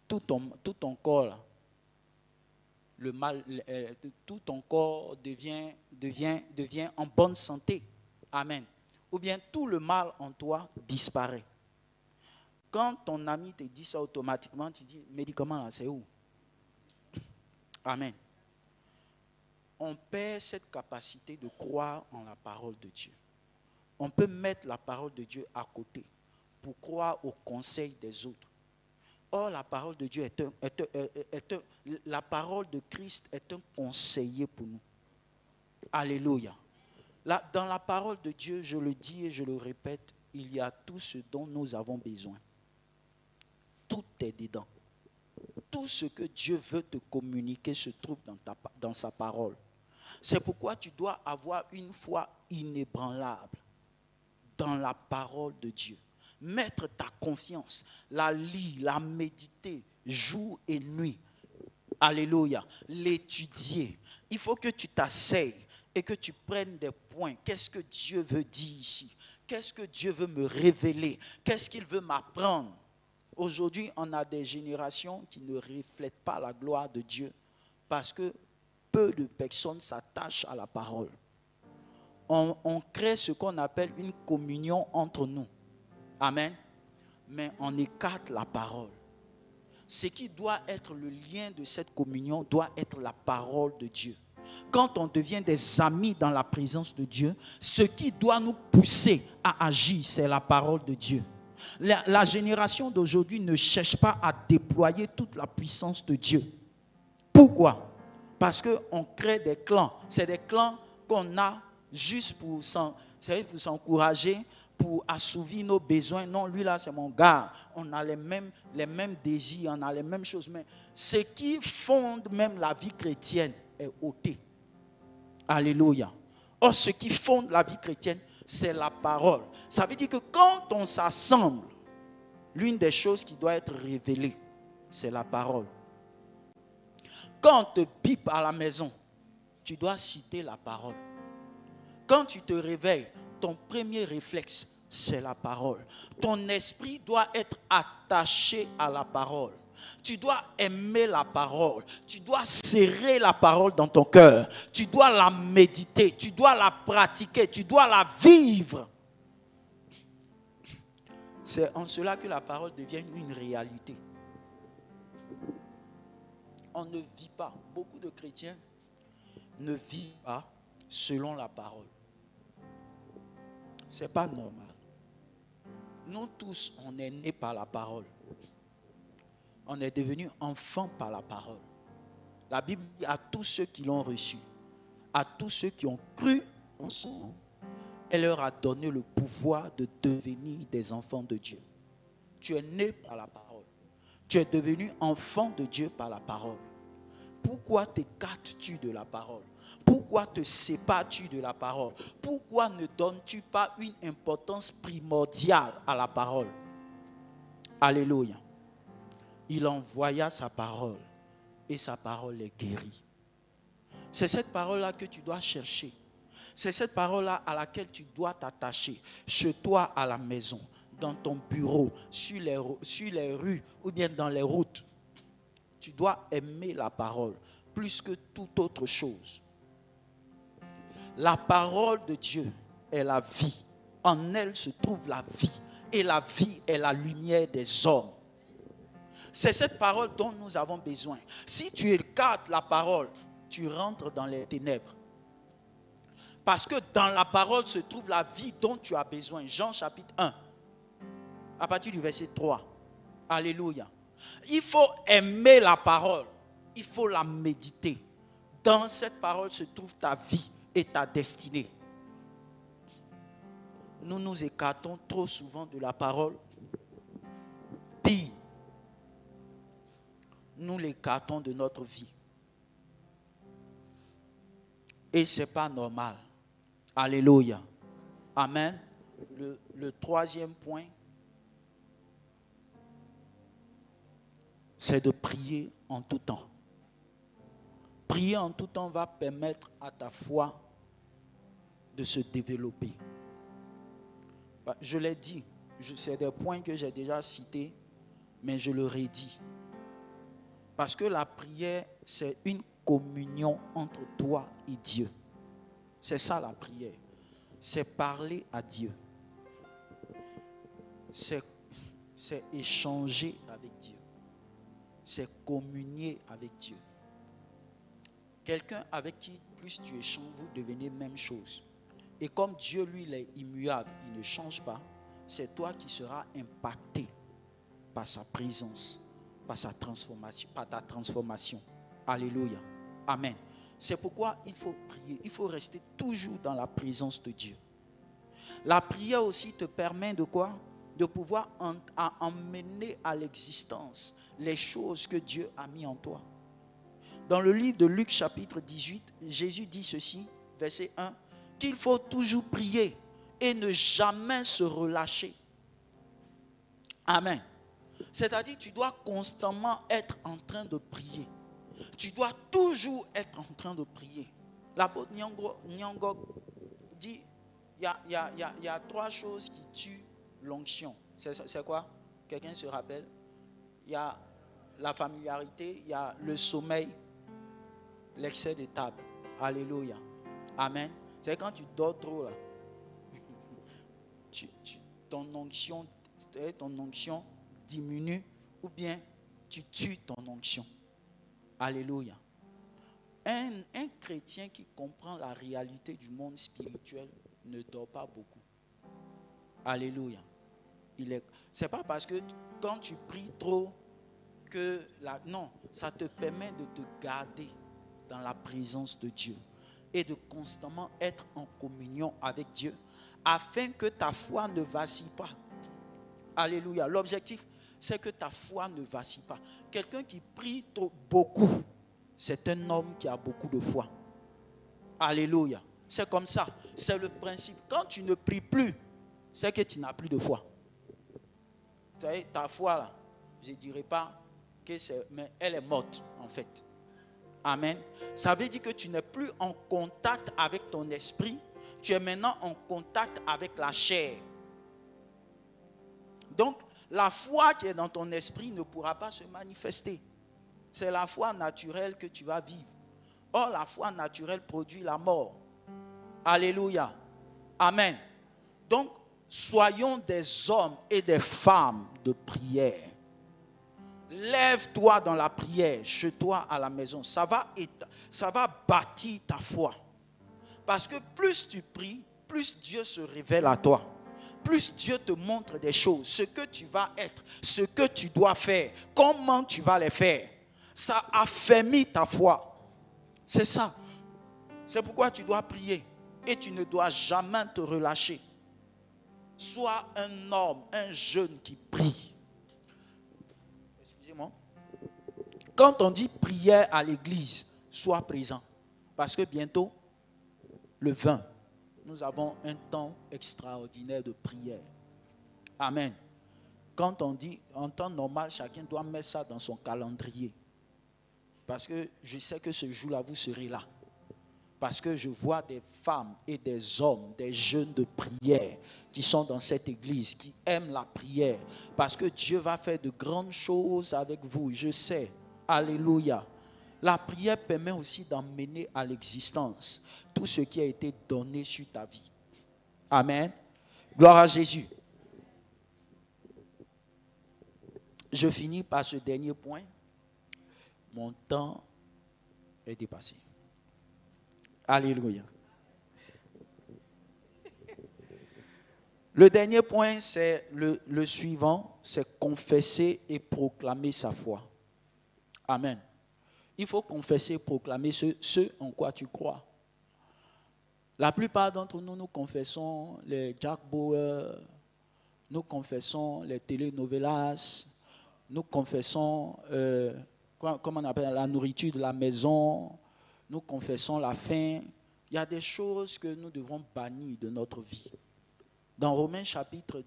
tout ton corps, là, le mal, tout ton corps devient en bonne santé. Amen. Ou bien tout le mal en toi disparaît. Quand ton ami te dit ça automatiquement, tu dis, médicament là, c'est où? Amen. On perd cette capacité de croire en la parole de Dieu. On peut mettre la parole de Dieu à côté pour croire au conseil des autres. Or, la parole de Dieu la parole de Christ est un conseiller pour nous. Alléluia. Là, dans la parole de Dieu, je le dis et je le répète, il y a tout ce dont nous avons besoin. Tout est dedans. Tout ce que Dieu veut te communiquer se trouve dans sa parole. C'est pourquoi tu dois avoir une foi inébranlable dans la parole de Dieu. Mettre ta confiance, la lire, la méditer, jour et nuit. Alléluia. L'étudier. Il faut que tu t'asseyes et que tu prennes des points. Qu'est-ce que Dieu veut dire ici? Qu'est-ce que Dieu veut me révéler? Qu'est-ce qu'il veut m'apprendre? Aujourd'hui, on a des générations qui ne reflètent pas la gloire de Dieu parce que peu de personnes s'attachent à la parole. On crée ce qu'on appelle une communion entre nous. Amen. Mais on écarte la parole. Ce qui doit être le lien de cette communion doit être la parole de Dieu. Quand on devient des amis dans la présence de Dieu, ce qui doit nous pousser à agir, c'est la parole de Dieu. La génération d'aujourd'hui ne cherche pas à déployer toute la puissance de Dieu. Pourquoi? Parce qu'on crée des clans. C'est des clans qu'on a juste pour s'encourager, pour assouvir nos besoins. Non, lui là, c'est mon gars. On a les mêmes désirs, on a les mêmes choses. Mais ce qui fonde même la vie chrétienne est ôté. Alléluia. Or, ce qui fonde la vie chrétienne, c'est la parole. Ça veut dire que quand on s'assemble, l'une des choses qui doit être révélée, c'est la parole. Quand on te pipe à la maison, tu dois citer la parole. Quand tu te réveilles, ton premier réflexe, c'est la parole. Ton esprit doit être attaché à la parole. Tu dois aimer la parole. Tu dois serrer la parole dans ton cœur. Tu dois la méditer. Tu dois la pratiquer. Tu dois la vivre. C'est en cela que la parole devient une réalité. On ne vit pas. Beaucoup de chrétiens ne vivent pas selon la parole. Ce n'est pas normal. Nous tous, on est nés par la parole. On est devenus enfants par la parole. La Bible dit à tous ceux qui l'ont reçu, à tous ceux qui ont cru en son nom, elle leur a donné le pouvoir de devenir des enfants de Dieu. Tu es né par la parole. Tu es devenu enfant de Dieu par la parole. Pourquoi t'écartes-tu de la parole? Pourquoi te sépares-tu de la parole? Pourquoi ne donnes-tu pas une importance primordiale à la parole? Alléluia. Il envoya sa parole et sa parole est guérie. C'est cette parole-là que tu dois chercher. C'est cette parole-là à laquelle tu dois t'attacher. Chez toi à la maison, dans ton bureau, sur les rues ou bien dans les routes. Tu dois aimer la parole plus que toute autre chose. La parole de Dieu est la vie. En elle se trouve la vie. Et la vie est la lumière des hommes. C'est cette parole dont nous avons besoin. Si tu écartes la parole, tu rentres dans les ténèbres. Parce que dans la parole se trouve la vie dont tu as besoin. Jean chapitre 1, à partir du verset 3. Alléluia. Il faut aimer la parole. Il faut la méditer. Dans cette parole se trouve ta vie et ta destinée. Nous nous écartons trop souvent de la parole. Pire, nous l'écartons de notre vie. Et ce n'est pas normal. Alléluia. Amen. Le troisième point, c'est de prier en tout temps. Prier en tout temps va permettre à ta foi de se développer. Je l'ai dit, c'est des points que j'ai déjà cités, mais je le redis. Parce que la prière, c'est une communion entre toi et Dieu. C'est ça la prière. C'est parler à Dieu. C'est échanger avec Dieu. C'est communier avec Dieu. Quelqu'un avec qui plus tu échanges, vous devenez même chose. Et comme Dieu, lui, il est immuable, il ne change pas, c'est toi qui seras impacté par sa présence, par sa transformation, par ta transformation. Alléluia. Amen. C'est pourquoi il faut prier. Il faut rester toujours dans la présence de Dieu. La prière aussi te permet de quoi? De pouvoir emmener à l'existence les choses que Dieu a mis en toi. Dans le livre de Luc chapitre 18, Jésus dit ceci, verset 1, qu'il faut toujours prier et ne jamais se relâcher. Amen. C'est-à-dire, tu dois constamment être en train de prier. Tu dois toujours être en train de prier. L'apôtre Nyangok dit, il y a 3 choses qui tuent l'onction. C'est quoi? Quelqu'un se rappelle? Il y a la familiarité, il y a le sommeil, l'excès de table. Alléluia. Amen. C'est quand tu dors trop là. Ton onction diminue ou bien tu tues ton onction. Alléluia. Un chrétien qui comprend la réalité du monde spirituel ne dort pas beaucoup. Alléluia. C'est pas parce que quand tu pries trop que non, ça te permet de te garder dans la présence de Dieu et de constamment être en communion avec Dieu afin que ta foi ne vacille pas. Alléluia. L'objectif, c'est que ta foi ne vacille pas. Quelqu'un qui prie beaucoup, c'est un homme qui a beaucoup de foi. Alléluia. C'est comme ça. C'est le principe. Quand tu ne pries plus, c'est que tu n'as plus de foi. Vous savez, ta foi là, je ne dirais pas que c'est, mais elle est morte en fait. Amen. Ça veut dire que tu n'es plus en contact avec ton esprit. Tu es maintenant en contact avec la chair. Donc, la foi qui est dans ton esprit ne pourra pas se manifester. C'est la foi naturelle que tu vas vivre. Or, la foi naturelle produit la mort. Alléluia. Amen. Donc, soyons des hommes et des femmes de prière. Lève-toi dans la prière, chez toi à la maison. Ça va bâtir ta foi. Parce que plus tu pries, plus Dieu se révèle à toi. Plus Dieu te montre des choses, ce que tu vas être, ce que tu dois faire, comment tu vas les faire. Ça affermit ta foi. C'est ça. C'est pourquoi tu dois prier. Et tu ne dois jamais te relâcher. Sois un homme, un jeune qui prie. Excusez-moi. Quand on dit prière à l'église, sois présent. Parce que bientôt, le 20, nous avons un temps extraordinaire de prière. Amen. Quand on dit en temps normal, chacun doit mettre ça dans son calendrier. Parce que je sais que ce jour-là, vous serez là. Parce que je vois des femmes et des hommes, des jeunes de prière qui sont dans cette église, qui aiment la prière. Parce que Dieu va faire de grandes choses avec vous, je sais. Alléluia. La prière permet aussi d'emmener à l'existence tout ce qui a été donné sur ta vie. Amen. Gloire à Jésus. Je finis par ce dernier point. Mon temps est dépassé. Alléluia. Le dernier point, c'est le suivant, c'est confesser et proclamer sa foi. Amen. Il faut confesser et proclamer ce en quoi tu crois. La plupart d'entre nous, nous confessons les Jack Bauer, nous confessons les telenovelas, nous confessons, comment on appelle, la nourriture de la maison, nous confessons la faim. Il y a des choses que nous devons bannir de notre vie. Dans Romains chapitre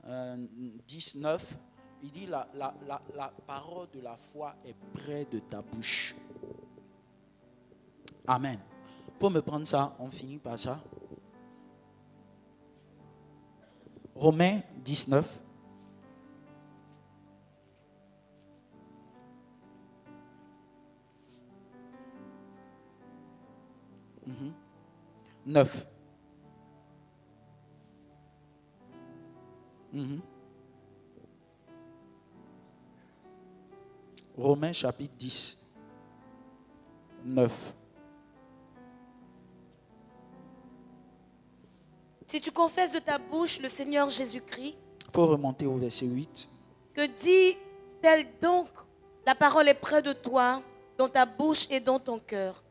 19, il dit la parole de la foi est près de ta bouche. Amen. Pour me prendre ça, on finit par ça. Romains 19. Mm-hmm. 9. Mm-hmm. Romains chapitre 10. 9. Si tu confesses de ta bouche le Seigneur Jésus-Christ, il faut remonter au verset 8. Que dit-elle donc? La parole est près de toi, dans ta bouche et dans ton cœur.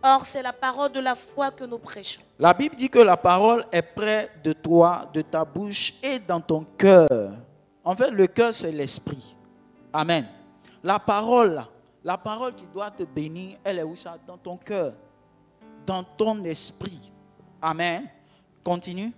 Or, c'est la parole de la foi que nous prêchons. La Bible dit que la parole est près de toi, de ta bouche et dans ton cœur. En fait, le cœur, c'est l'esprit. Amen. La parole qui doit te bénir, elle est où ça? Dans ton cœur, dans ton esprit. Amen. Continue.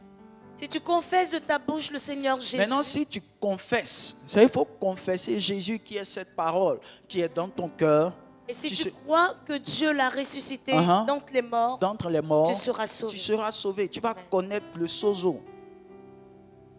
Si tu confesses de ta bouche le Seigneur Jésus. Maintenant, si tu confesses, il faut confesser Jésus qui est cette parole, qui est dans ton cœur. Et si tu crois que Dieu l'a ressuscité d'entre les morts, tu seras sauvé. Tu seras sauvé. Tu vas connaître le sozo.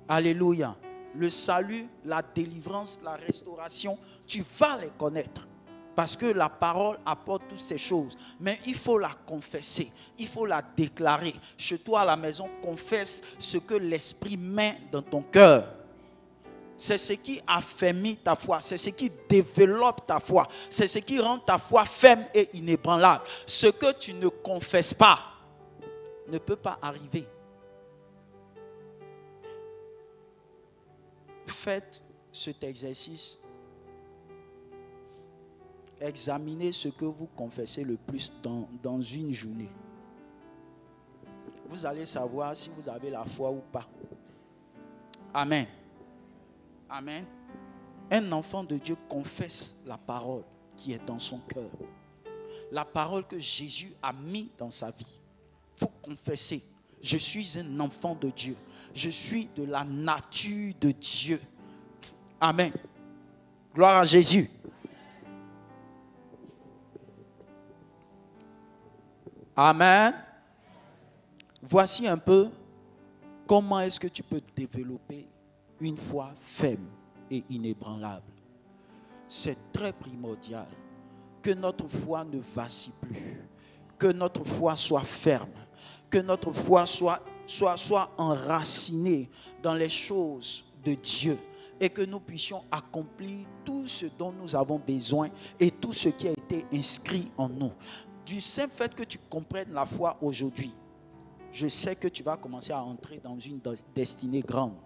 Alléluia. Le salut, la délivrance, la restauration, tu vas les connaître. Parce que la parole apporte toutes ces choses. Mais il faut la confesser. Il faut la déclarer. Chez toi à la maison, confesse ce que l'Esprit met dans ton cœur. C'est ce qui affermit ta foi. C'est ce qui développe ta foi. C'est ce qui rend ta foi ferme et inébranlable. Ce que tu ne confesses pas ne peut pas arriver. Faites cet exercice. Examinez ce que vous confessez le plus dans une journée. Vous allez savoir si vous avez la foi ou pas. Amen. Amen. Un enfant de Dieu confesse la parole qui est dans son cœur. La parole que Jésus a mis dans sa vie. Il faut confesser. Je suis un enfant de Dieu. Je suis de la nature de Dieu. Amen. Gloire à Jésus. Amen. Voici un peu comment est-ce que tu peux développer une foi ferme et inébranlable. C'est très primordial que notre foi ne vacille plus, que notre foi soit ferme, que notre foi soit enracinée dans les choses de Dieu et que nous puissions accomplir tout ce dont nous avons besoin et tout ce qui a été inscrit en nous. Du simple fait que tu comprennes la foi aujourd'hui, je sais que tu vas commencer à entrer dans une destinée grande.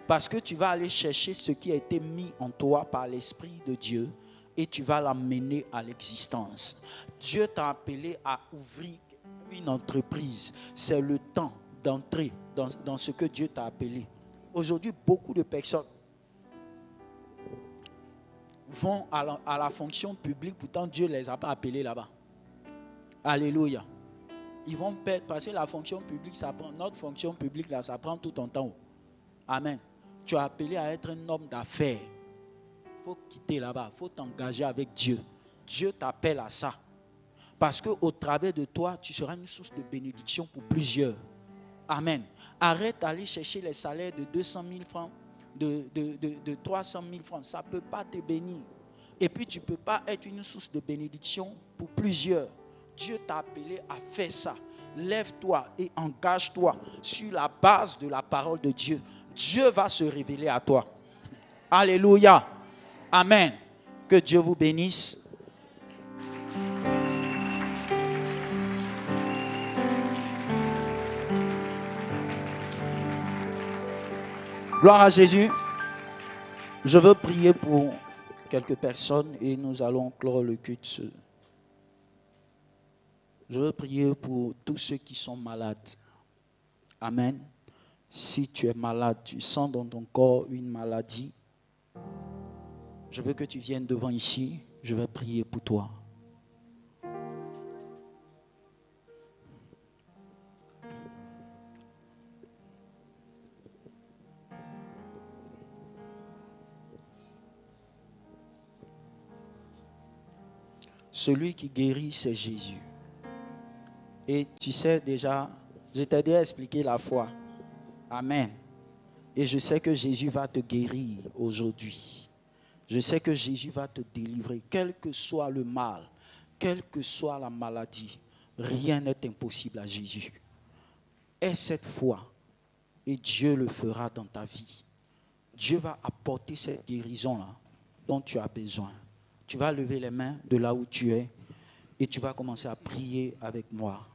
Parce que tu vas aller chercher ce qui a été mis en toi par l'Esprit de Dieu et tu vas l'amener à l'existence. Dieu t'a appelé à ouvrir une entreprise. C'est le temps d'entrer dans ce que Dieu t'a appelé. Aujourd'hui, beaucoup de personnes vont à la fonction publique, pourtant Dieu ne les a pas appelés là-bas. Alléluia. Ils vont passer la fonction publique, ça prend, notre fonction publique là, ça prend tout ton temps. Amen. Tu es appelé à être un homme d'affaires. Il faut quitter là-bas, il faut t'engager avec Dieu. Dieu t'appelle à ça. Parce qu'au travers de toi, tu seras une source de bénédiction pour plusieurs. Amen. Arrête d'aller chercher les salaires de 200 000 francs, de 300 000 francs. Ça ne peut pas te bénir. Et puis, tu ne peux pas être une source de bénédiction pour plusieurs. Dieu t'a appelé à faire ça. Lève-toi et engage-toi sur la base de la parole de Dieu. Dieu va se révéler à toi. Alléluia. Amen. Que Dieu vous bénisse. Gloire à Jésus. Je veux prier pour quelques personnes et nous allons clore le culte. Je veux prier pour tous ceux qui sont malades. Amen. Si tu es malade, tu sens dans ton corps une maladie, je veux que tu viennes devant ici. Je vais prier pour toi. Celui qui guérit, c'est Jésus. Et tu sais déjà, je t'ai déjà expliqué la foi. Amen. Et je sais que Jésus va te guérir aujourd'hui. Je sais que Jésus va te délivrer, quel que soit le mal, quelle que soit la maladie. Rien n'est impossible à Jésus. Aie cette foi et Dieu le fera dans ta vie. Dieu va apporter cette guérison-là dont tu as besoin. Tu vas lever les mains de là où tu es et tu vas commencer à prier avec moi.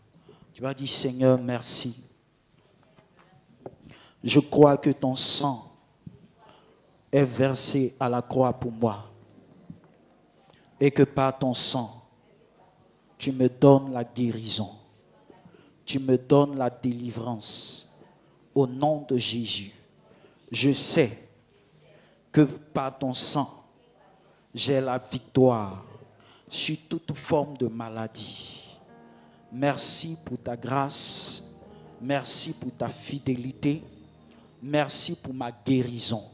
Tu vas dire, Seigneur, merci. Je crois que ton sang est versé à la croix pour moi et que par ton sang, tu me donnes la guérison. Tu me donnes la délivrance. Au nom de Jésus, je sais que par ton sang, j'ai la victoire sur toute forme de maladie. Merci pour ta grâce. Merci pour ta fidélité. Merci pour ma guérison.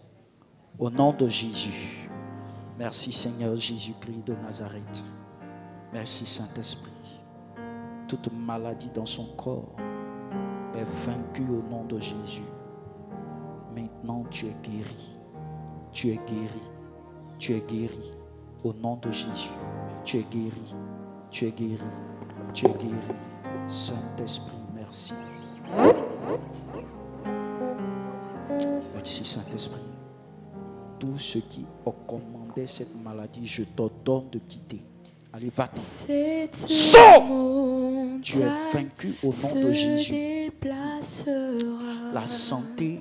Au nom de Jésus. Merci Seigneur Jésus-Christ de Nazareth. Merci Saint-Esprit. Toute maladie dans son corps est vaincue au nom de Jésus. Maintenant tu es guéri. Tu es guéri. Tu es guéri au nom de Jésus. Tu es guéri. Tu es guéri. Tu es guéri. Saint-Esprit, merci. Merci Saint-Esprit. Tous ceux qui ont commandé cette maladie, je t'ordonne de quitter. Allez, va-t'en. Sors! Tu es vaincu au nom de Jésus. La santé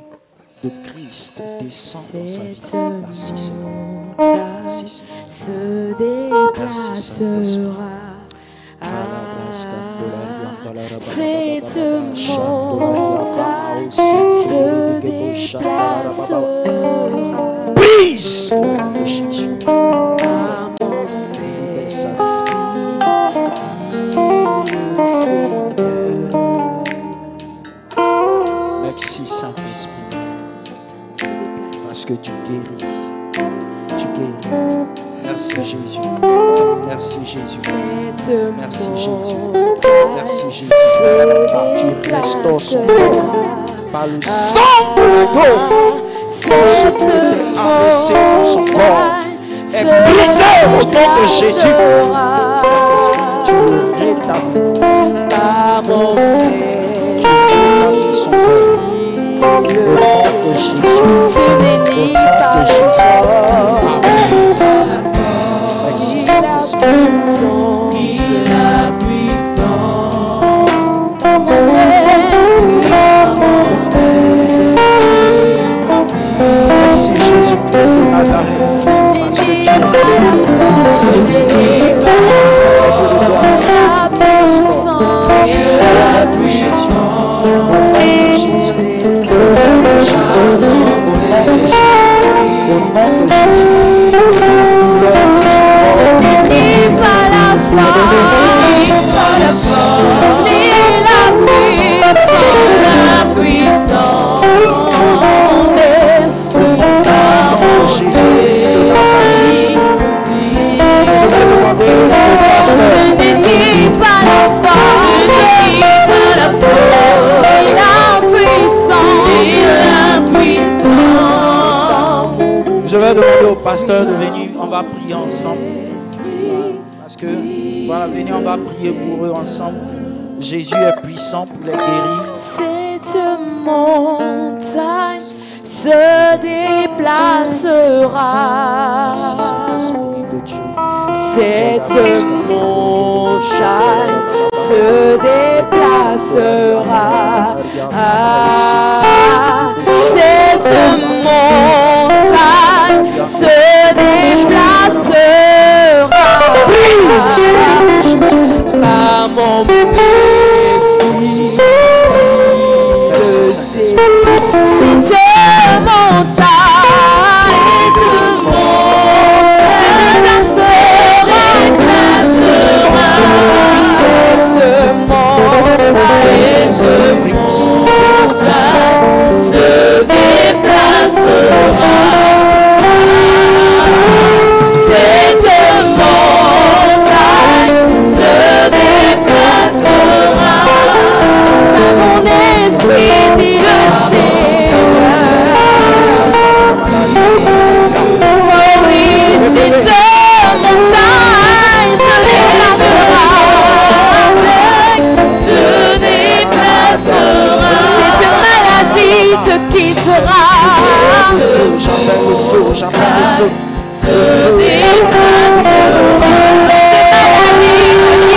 de Christ descend dans sa vie. Merci Seigneur. Merci Seigneur. Se déplacera. Cette montagne se déplacera. Brise! Merci Saint-Esprit. Parce que tu guéris. Tu guéris. Merci Jésus. Merci Jésus. Merci Jésus. Merci Jésus. Tu restaures son corps par le sang de l'agneau. Son côté abaissé dans son corps est brisé au nom de Jésus. Saint-Esprit, tu le rétablis par mon Père. Tu rétablis son corps au nom de Jésus. Ce n'est ni par le fort. Merci La puissance, la puissance, mon esprit, Merci Jésus de Nazareth. Parce que tu es la puissance, la puissance, au nom de Jésus. pasteur de venir, on va prier ensemble. Parce que, voilà, venez, on va prier pour eux ensemble. Jésus est puissant pour les guérir. Cette montagne se déplacera. Cette montagne se déplacera. Cette montagne se déplacera. Par mon esprit, cette montagne se déplacera. Cette montagne se déplacera. Cette montagne se déplacera. Mon esprit dit le Seigneur. Oh oui, cette montagne se déplacera. Se déplacera. Cette maladie te quittera. J'appelle le feu, j'appelle le feu. Se déplacera. Cette maladie te quittera.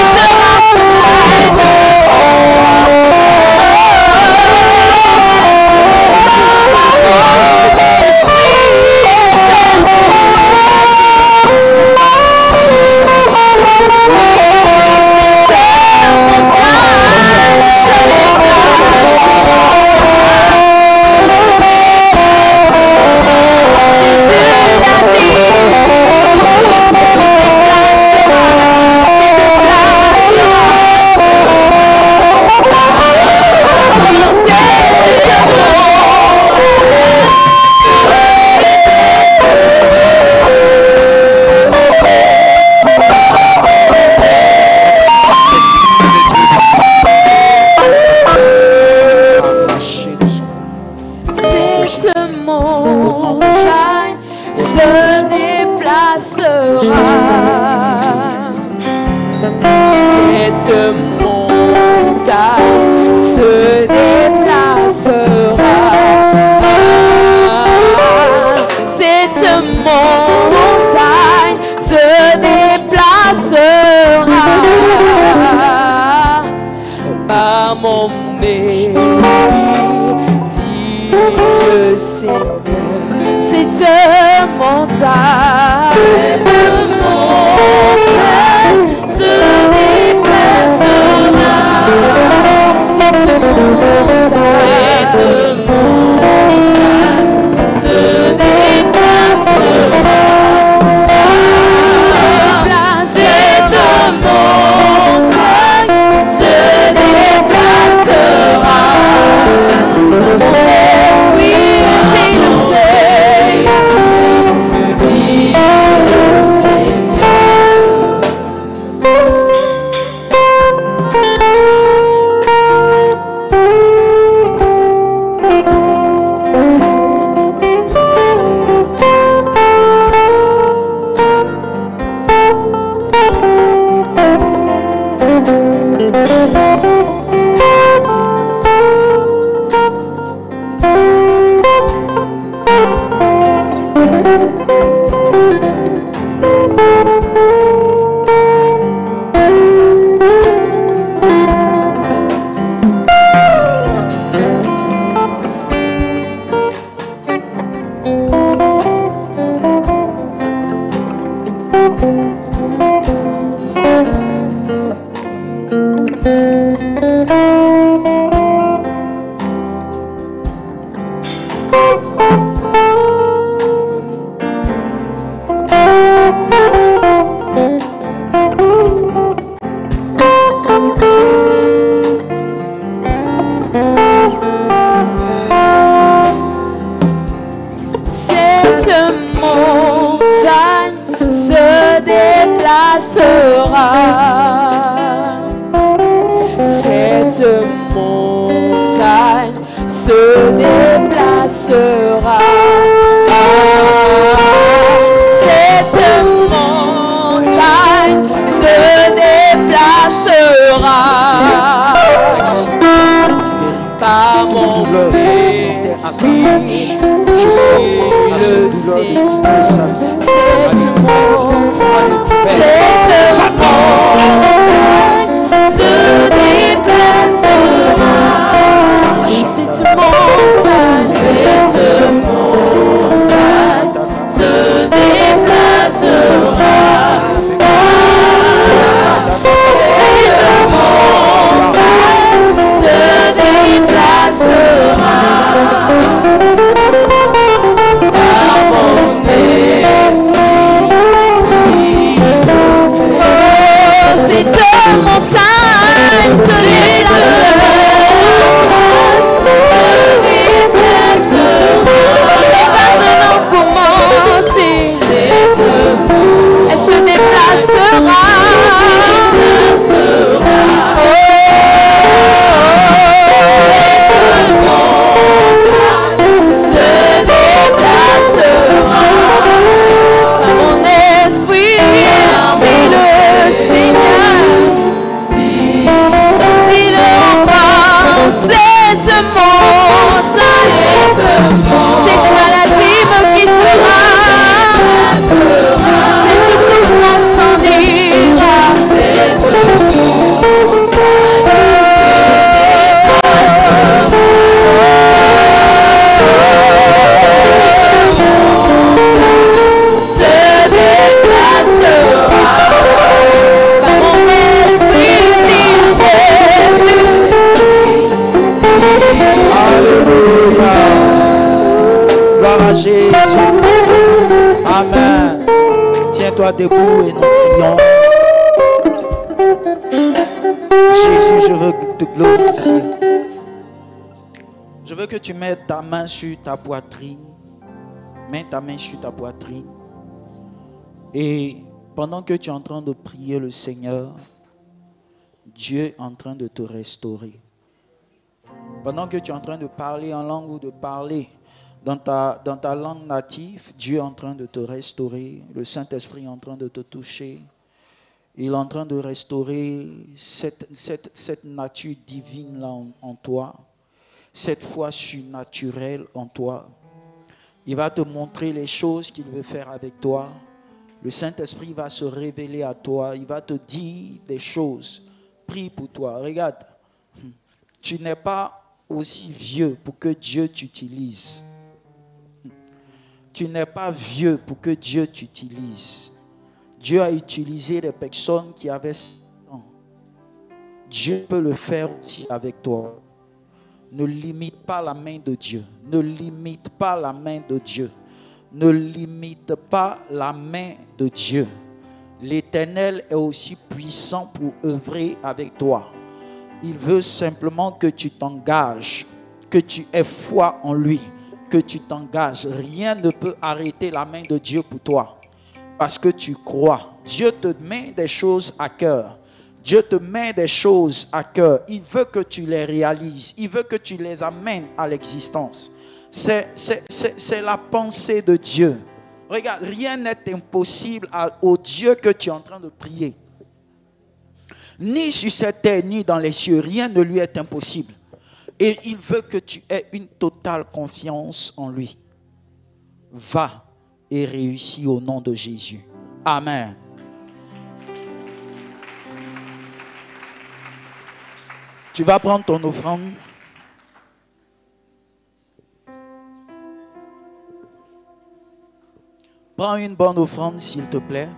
se déplacera. douleur ressentait à sa hanche, je commande à cette douleur de quitter sa vie. Cette montagne se déplacera. Cette montagne se déplacera. Jésus. Amen. Tiens-toi debout et nous prions. Jésus, je veux te glorifier. Je veux que tu mettes ta main sur ta poitrine. Mets ta main sur ta poitrine. Et pendant que tu es en train de prier le Seigneur, Dieu est en train de te restaurer. Pendant que tu es en train de parler en langue ou de parler dans ta langue native, Dieu est en train de te restaurer. Le Saint-Esprit est en train de te toucher. Il est en train de restaurer cette nature divine là en toi. Cette foi surnaturelle en toi. Il va te montrer les choses qu'il veut faire avec toi. Le Saint-Esprit va se révéler à toi. Il va te dire des choses. Prie pour toi. Regarde, tu n'es pas aussi vieux pour que Dieu t'utilise. Tu n'es pas vieux pour que Dieu t'utilise. Dieu a utilisé des personnes qui avaient 100 ans. Dieu peut le faire aussi avec toi. Ne limite pas la main de Dieu. Ne limite pas la main de Dieu. Ne limite pas la main de Dieu. L'Éternel est aussi puissant pour œuvrer avec toi. Il veut simplement que tu t'engages, que tu aies foi en lui, que tu t'engages. Rien ne peut arrêter la main de Dieu pour toi. Parce que tu crois. Dieu te met des choses à cœur. Dieu te met des choses à cœur. Il veut que tu les réalises. Il veut que tu les amènes à l'existence. C'est la pensée de Dieu. Regarde, rien n'est impossible au Dieu que tu es en train de prier. Ni sur cette terre, ni dans les cieux, rien ne lui est impossible. Et il veut que tu aies une totale confiance en lui. Va et réussis au nom de Jésus. Amen. Tu vas prendre ton offrande. Prends une bonne offrande, s'il te plaît.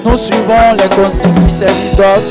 Nous suivons les consignes du service d'ordre.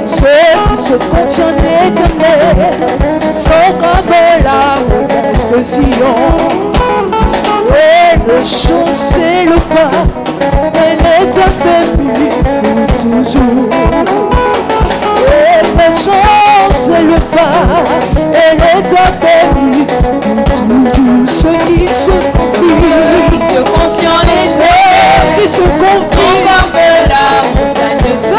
Ceux qui se confient en l'Éternel sont comme la montagne de Sion. Et ne chancelle pas, elle est affermie pour toujours. Et ne chancelle pas, elle est affermie pour toujours. Ceux qui se confient en l'Éternel, qui se confient sont comme la montagne de Sion.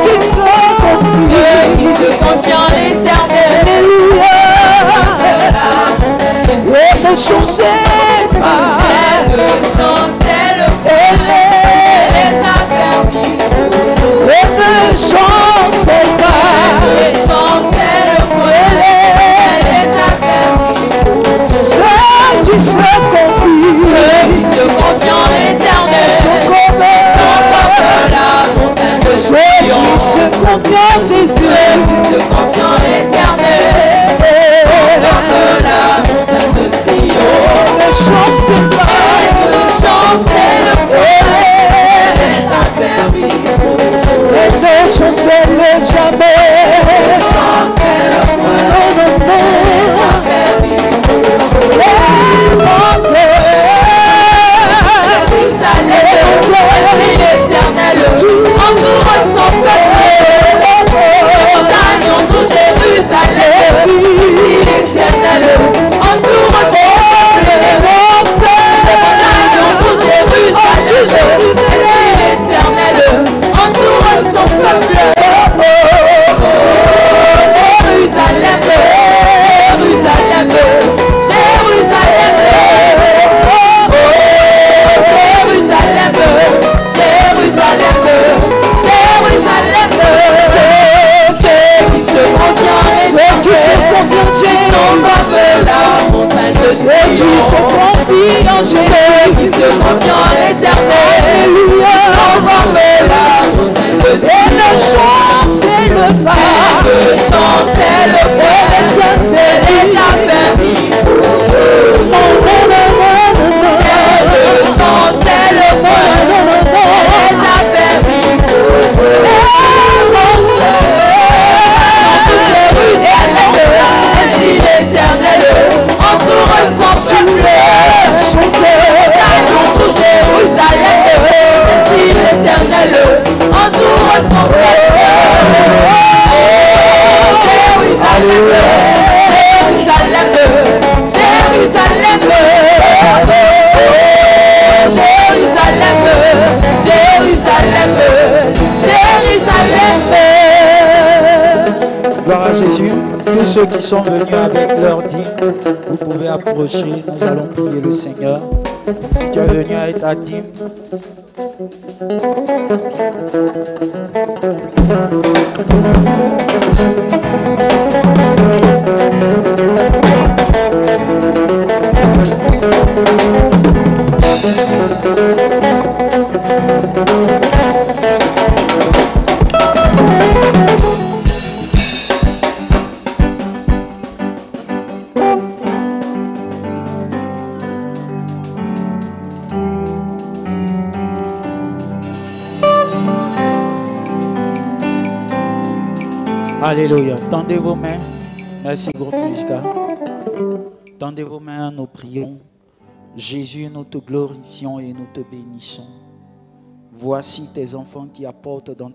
Ceux qui se confient en l'Éternel, alléluia. Et ne chancelle pas, elle ne chancelle pas, elle est affermie. Et ne chancelle pas, elle ne chancelle pas, elle est affermie. Ceux qui se confient en l'Éternel sont comme la montagne de Sion. Ceux qui se confient en Jésus, ceux qui se confient en l'Éternel sont comme la montagne de Sion. Ne chancelle pas, ne chancelle pas, elle est affermie. Elle ne chancelle jamais, ne chancelle pas, non, non, non, elle est affermie. Voici l'Éternel entoure son peuple. Montagne entoure Jérusalem. Voici l'Éternel entoure son peuple. Montagne entoure Jérusalem. Voici l'Éternel entoure son peuple. Jérusalem, Jérusalem, Jérusalem. Jérusalem, Jérusalem, Jérusalem. Ceux qui se confient en Jésus sont comme la montagne de Sion. Ceux qui se confient en Jésus, ceux qui se confient en l'Éternel, alléluia, sont comme la montagne de Sion. Et ne chancelle pas, ne chancelle pas, elle est affermie. Chancelle pas, elle est affermie. Jérusalem, ainsi l'Éternel entoure son peuple. Entoure Jérusalem, ainsi l'Éternel entoure son peuple. Jérusalem, Jérusalem, Jérusalem. Jérusalem, Jérusalem, Jérusalem. Gloire à Jésus. Tous ceux qui sont venus avec leur dîme, vous pouvez approcher. Nous allons prier le Seigneur. Si tu es venu avec ta dîme, alléluia. Tendez vos mains. Merci, groupe musical. Tendez vos mains, nous prions. Jésus, nous te glorifions et nous te bénissons. Voici tes enfants qui apportent dans